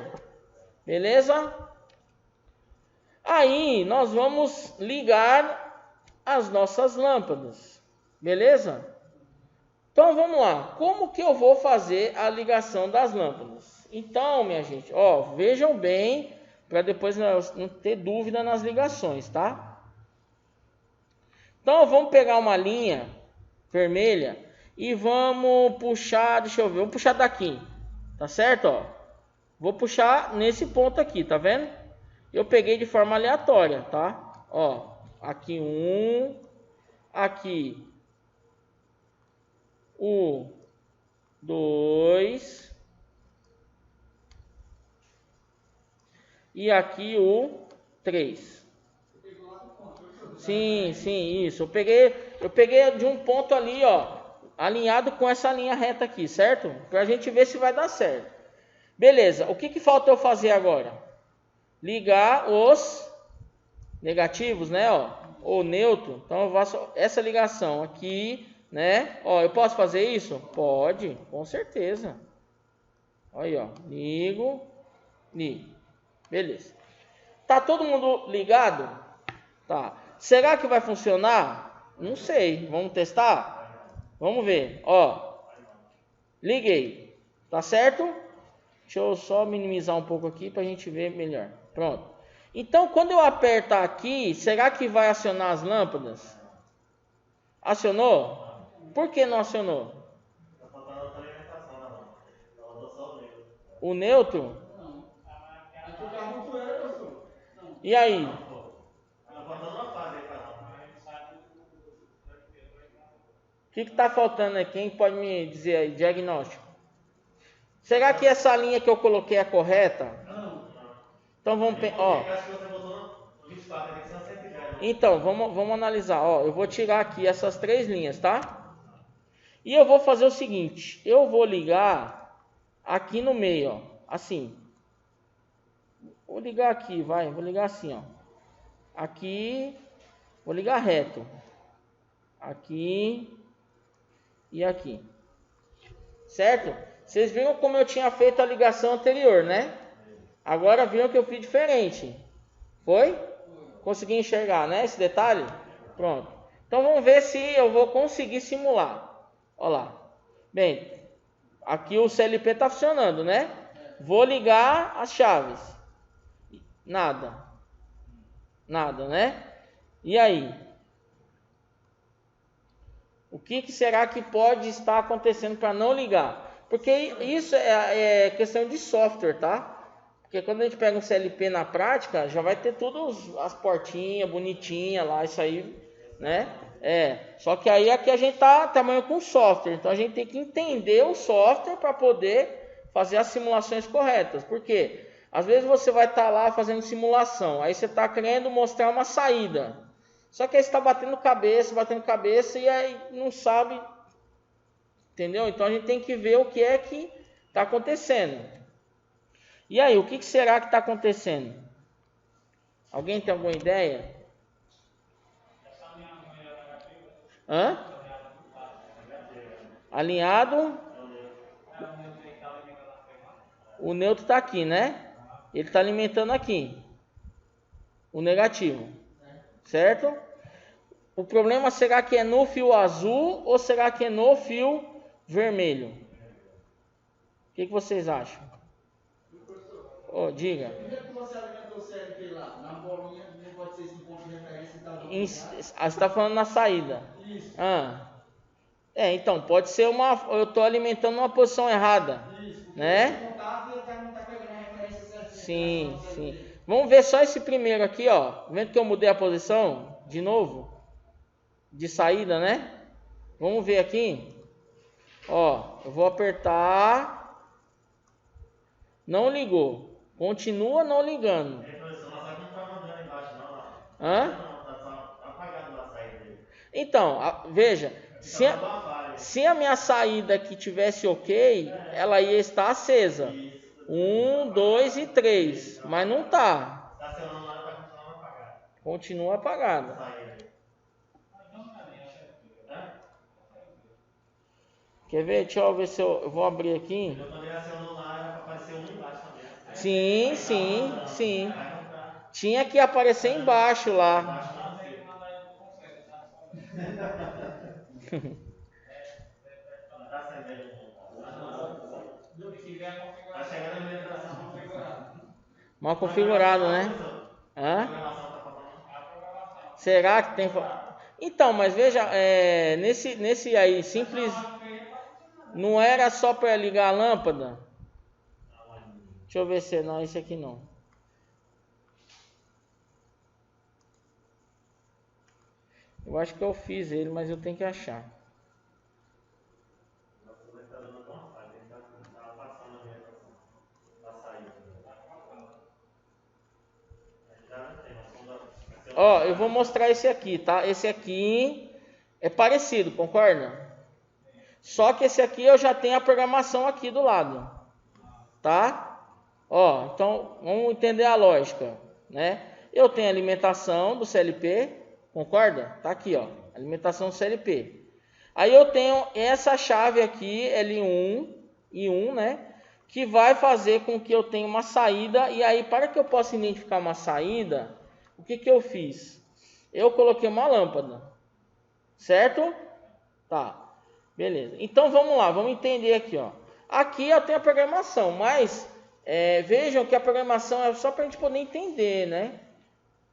Beleza? Aí nós vamos ligar as nossas lâmpadas. Beleza? Então vamos lá. Como que eu vou fazer a ligação das lâmpadas? Então, minha gente, ó, vejam bem para depois não ter dúvida nas ligações, tá? Então vamos pegar uma linha vermelha e vamos puxar, deixa eu ver, vamos puxar daqui, tá certo? Ó, vou puxar nesse ponto aqui, tá vendo? Eu peguei de forma aleatória, tá? Ó, aqui 1, aqui o 2 e aqui o 3. Sim, isso. Eu peguei de um ponto ali, ó, alinhado com essa linha reta aqui, certo? Pra gente ver se vai dar certo. Beleza, o que falta eu fazer agora? Ligar os negativos, né, ó, ou neutro. Então eu faço essa ligação aqui, né? Ó, eu posso fazer isso? Pode, com certeza. Aí, ó, ligo. Beleza. Tá todo mundo ligado? Tá. Será que vai funcionar? Não sei. Vamos testar? Vamos ver. Ó, liguei. Tá certo? Deixa eu só minimizar um pouco aqui para a gente ver melhor. Pronto. Então, quando eu apertar aqui, será que vai acionar as lâmpadas? Acionou? Por que não acionou? O neutro? E aí? O que está faltando aí? Quem pode me dizer aí? Diagnóstico. Será que essa linha que eu coloquei é correta? Então vamos pensar. Ó. Então, vamos analisar. Ó, eu vou tirar aqui essas 3 linhas, tá? E eu vou fazer o seguinte. Eu vou ligar aqui no meio, ó. Assim. Vou ligar aqui, vai. Vou ligar assim, ó. Aqui. Vou ligar reto. Aqui. E aqui. Certo? Vocês viram como eu tinha feito a ligação anterior, né? Agora viram que eu fiz diferente. Foi? Consegui enxergar, né? Esse detalhe? Pronto. Então vamos ver se eu vou conseguir simular. Olha lá. Bem, aqui o CLP está funcionando, né? Vou ligar as chaves. Nada. Nada, né? E aí? O que será que pode estar acontecendo para não ligar? Porque isso é questão de software, tá? Porque quando a gente pega um CLP na prática, já vai ter tudo as portinhas bonitinhas lá, isso aí, né? Só que aí aqui a gente tá trabalhando com software, então a gente tem que entender o software para poder fazer as simulações corretas. Por quê? Às vezes você vai estar lá fazendo simulação, aí você está querendo mostrar uma saída. Só que aí você está batendo cabeça e aí não sabe, entendeu? Então a gente tem que ver o que é que está acontecendo. E aí, o que será que está acontecendo? Alguém tem alguma ideia? Hã? Alinhado? O neutro está aqui, né? Ele está alimentando aqui. O negativo. Certo? O problema será que é no fio azul ou será que é no fio vermelho? O que vocês acham? Oh, diga. Por que você alimentou o CLP lá? Na bolinha não pode ser esse ponto de referência e tal. Você está falando na saída. Isso. Então, pode ser eu estou alimentando uma posição errada. Isso. Né? Sim. Vamos ver só esse primeiro aqui, ó. Vendo que eu mudei a posição de novo? De saída, né? Vamos ver aqui. Ó, eu vou apertar. Não ligou. Continua não ligando. Então, veja, se a minha saída aqui tivesse ok, ela ia estar acesa. 1, 2 e 3, mas não está. Continua apagada. Quer ver? Deixa eu ver se eu vou abrir aqui. Sim. Tinha que aparecer embaixo lá. Mal configurado, né? Será que tem... Então, mas veja, nesse aí, simples... Não era só para ligar a lâmpada? Deixa eu ver se... Não, esse aqui não. Eu acho que eu fiz ele, mas eu tenho que achar. Ó, eu vou mostrar esse aqui, tá? Esse aqui é parecido, concorda? Só que esse aqui eu já tenho a programação aqui do lado, tá? Ó, então vamos entender a lógica, né? Eu tenho a alimentação do CLP, concorda? Tá aqui, ó, alimentação do CLP. Aí eu tenho essa chave aqui, L1 e 1, né? Que vai fazer com que eu tenha uma saída. E aí, para que eu possa identificar uma saída, o que eu fiz? Eu coloquei uma lâmpada, certo? Tá, beleza. Então vamos lá, vamos entender aqui, ó. Aqui eu tenho a programação, mas vejam que a programação é só para a gente poder entender, né?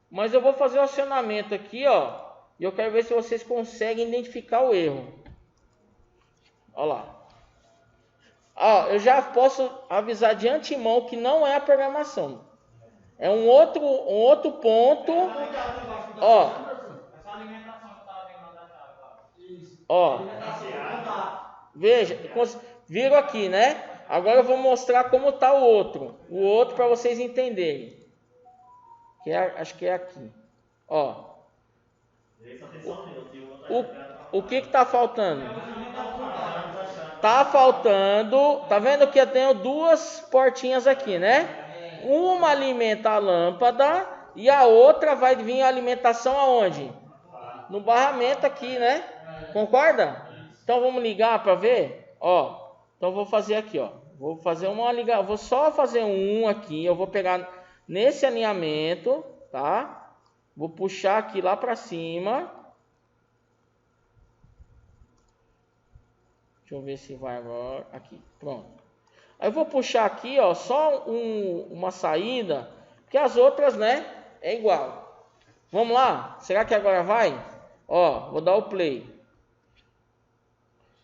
Mas eu vou fazer o acionamento aqui, ó. E eu quero ver se vocês conseguem identificar o erro. Olha lá. Ó, eu já posso avisar de antemão que não é a programação. É um outro ponto. Ó. Ó. Veja, viram aqui, né? Agora eu vou mostrar como está o outro. O outro para vocês entenderem. Acho que é aqui. Ó. O que está faltando? Tá faltando. Tá vendo que eu tenho duas portinhas aqui, né? Uma alimenta a lâmpada e a outra vai vir a alimentação aonde? No barramento aqui, né? Concorda? Então vamos ligar para ver? Ó. Então vou fazer aqui, ó. Vou fazer uma ligação. Vou só fazer um aqui. Eu vou pegar nesse alinhamento, tá? Vou puxar aqui lá para cima. Deixa eu ver se vai agora. Aqui, pronto. Aí eu vou puxar aqui, ó, só uma saída, porque as outras, né, é igual. Vamos lá? Será que agora vai? Ó, vou dar o play.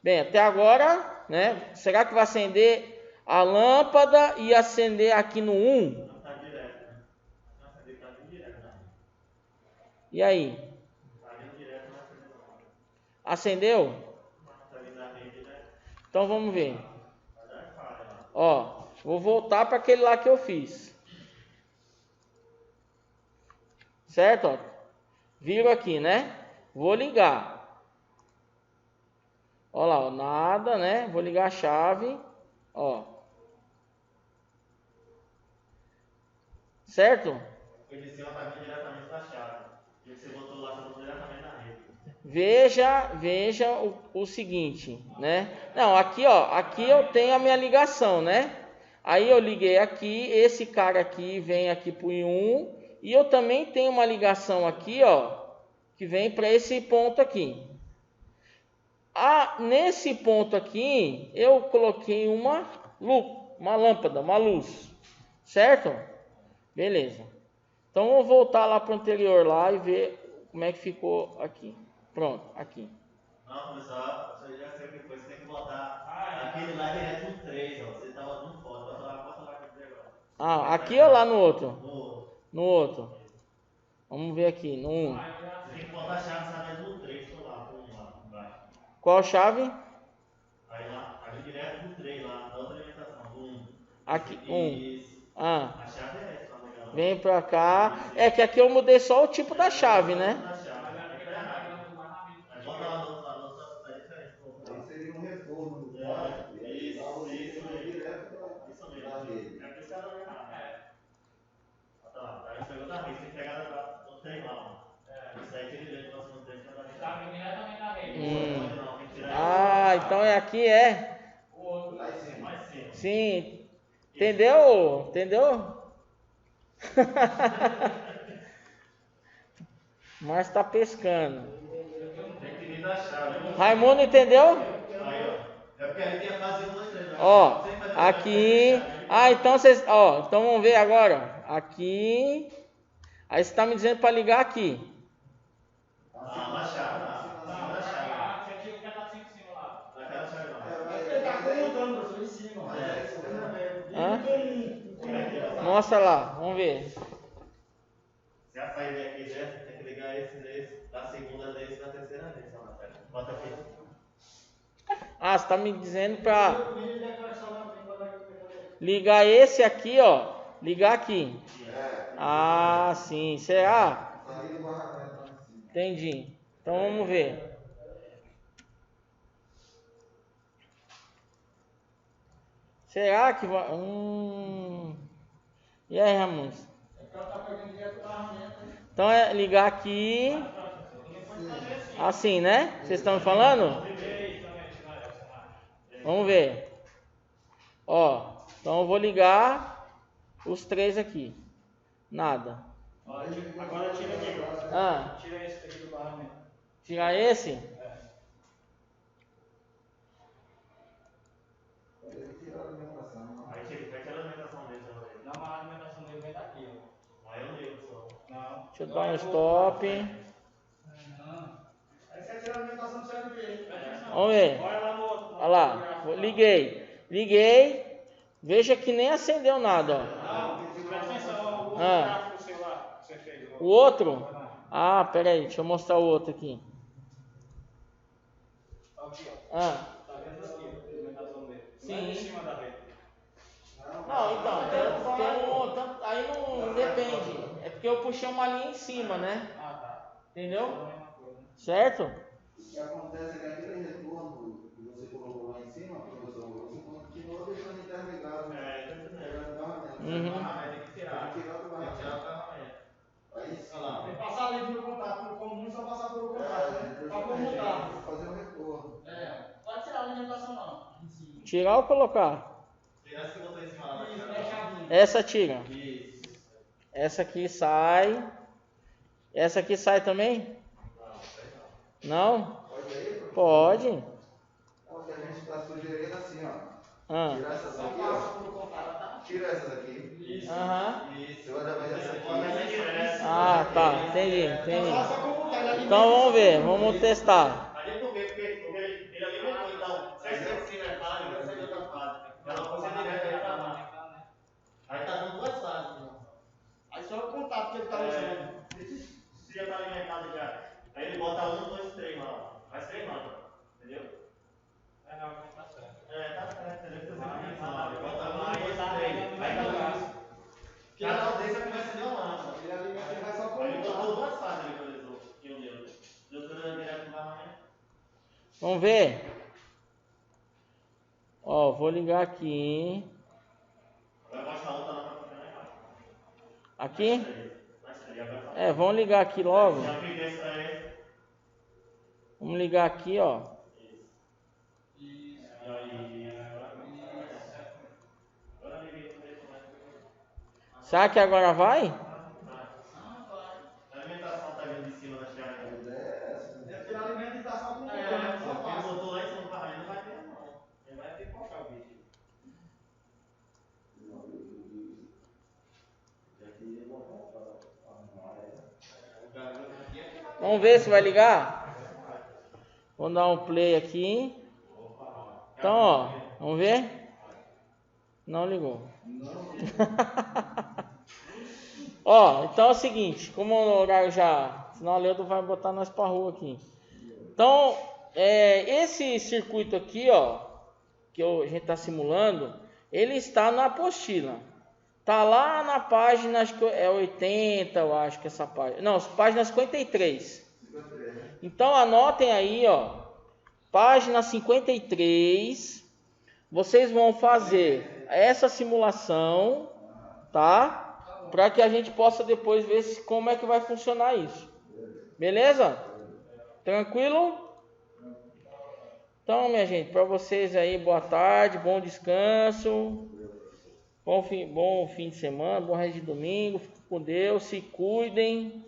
Bem, até agora, né, será que vai acender a lâmpada e acender aqui no 1? E aí? Acendeu? Então vamos ver. Ó, vou voltar para aquele lá que eu fiz. Certo? Ó, viram aqui, né? Vou ligar. Ó lá, ó, nada, né? Vou ligar a chave. Ó. Certo? Ele se vai vir diretamente da chave. E você botou lá, você botou diretamente na rede. Veja o seguinte, né? Não, aqui, ó, aqui eu tenho a minha ligação, né? Aí eu liguei aqui, esse cara aqui vem aqui pro I1 e eu também tenho uma ligação aqui, ó, que vem para esse ponto aqui. Nesse ponto aqui, eu coloquei uma lâmpada, uma luz, certo? Beleza. Então, vou voltar lá para o anterior lá e ver como é que ficou aqui. Pronto, aqui. Não, pessoal, você já sei o que foi. Você tem que botar aquele lá direto no 3, ó. Você estava no foto. Bota lá aqui agora. Aqui ou lá no outro? No outro. No outro. Vamos ver aqui, no 1. Você tem que botar a chave, sabe, no 3, tô lá, embaixo. Qual chave? Aí lá, ali direto no 3, lá, na outra alimentação, do 1. Aqui, 1. A chave é essa. Vem pra cá. É que aqui eu mudei só o tipo da chave, né? Seria um retorno do isso direto da rede. Aí pegou da rede, você tem que pegar no trem lá. Isso aí tira direto no trem que tá diretamente da rede. Então é aqui, é? O outro lá em cima. Sim. Entendeu? Mas tá pescando. Raimundo entendeu? É porque ali tem a fase 1, 2, 3. Ó, aqui. Então vocês. Ó, então vamos ver agora. Aqui. Aí você tá me dizendo para ligar aqui. Na chave. Você tinha o pedacinho em cima lá. Naquela chave lá. Ele tá colocando, professor, em cima. Mostra lá, vamos ver. Se a saída aqui, né? Tem que ligar esse, da segunda desse, da Ah, você está me dizendo para ligar esse aqui, ó. Ligar aqui. Ah, sim. Será? Entendi. Então vamos ver. Será que vai... E aí, Ramon? Então é ligar aqui. Assim, né? Vocês estão me falando? Vamos ver. Ó, então eu vou ligar os três aqui. Nada. Agora tira aqui. Tira esse aqui do barramento. Tirar esse? Vai tirar a alimentação dele. Não, a alimentação dele vem daqui, ó. Aí eu ligo só. Não. Deixa eu dar um stop. Aí você tira a alimentação do seu dele. Vamos ver. Olha lá. Liguei. Veja que nem acendeu nada, ó. Não, presta atenção. O outro gráfico seu lá que você fez. O outro? Ah, pera aí. Deixa eu mostrar o outro aqui. Aqui, ó. Tá vendo aqui a alimentação dele? Sim. Em cima da rede. Não, então, aí não depende. É porque eu puxei uma linha em cima, né? Ah, tá. Entendeu? Certo? O que acontece é que aquele retorno que você colocou lá em cima, professor, você continua deixando interligado. Tem que tirar. Tem que tirar do barramento. Aí sim. Tem que passar livre no contato, por comum, só passar pelo contato, né? Pra comutar. Fazer um retorno. Pode tirar a alimentação não. Tirar ou colocar? Essa que botou em cima lá. Essa tira. Isso. Essa aqui sai. Essa aqui sai também? Não? Pode. Então, o que a gente está sugerindo assim, ó. Tirar essas aqui, ó. Tira essas aqui. Isso. Você vai levar essa aqui. Ah, tá. Entendi. Então vamos ver. Vamos testar. Ali por quê? Porque ele alimentou, então. Se esse ensino é fase, vai sair de outra fase. Ela pode ser direta aí pra baixo. Aí tá dando duas fases. Aí só o contato que ele tá usando. Se já tá alimentado já. Aí ele bota 1, 2, 3 lá. Vai se treinando. Entendeu? Não, tá certo. Tá certo. Entendeu? Ele bota 1, 2, 3. Aí tá o gás. Cada um desse começa a dar uma lâmpada. Ele alimenta e vai só com. Aí ele botou duas fases ali, por exemplo. Que eu deu. Deu tudo direto no barramento. Vamos ver. Ó, vou ligar aqui. Vai mostrar outra lá pra frente. Aqui? Vamos ligar aqui logo. Vamos ligar aqui, ó. Será que agora vai? A alimentação tá vindo de cima da tiara. Deve ter alimentação com Ele botou lá em cima do barramento, não vai ter não. Ele vai ter que colocar o bicho. Vamos ver se vai ligar. Vou dar um play aqui. Então, ó, vamos ver. Não ligou. Ó, então é o seguinte, como o horário já, senão a Leudo vai botar nós pra rua aqui. Então, esse circuito aqui, ó, que a gente tá simulando, ele está na apostila. Tá lá na página, acho que é 80, eu acho que essa página. Não, página 53. Então anotem aí, ó, página 53. Vocês vão fazer essa simulação, tá? Para que a gente possa depois ver como é que vai funcionar isso. Beleza? Tranquilo? Então, minha gente, para vocês aí, boa tarde, bom descanso. Bom fim de semana, bom resto de domingo. Fiquem com Deus, se cuidem.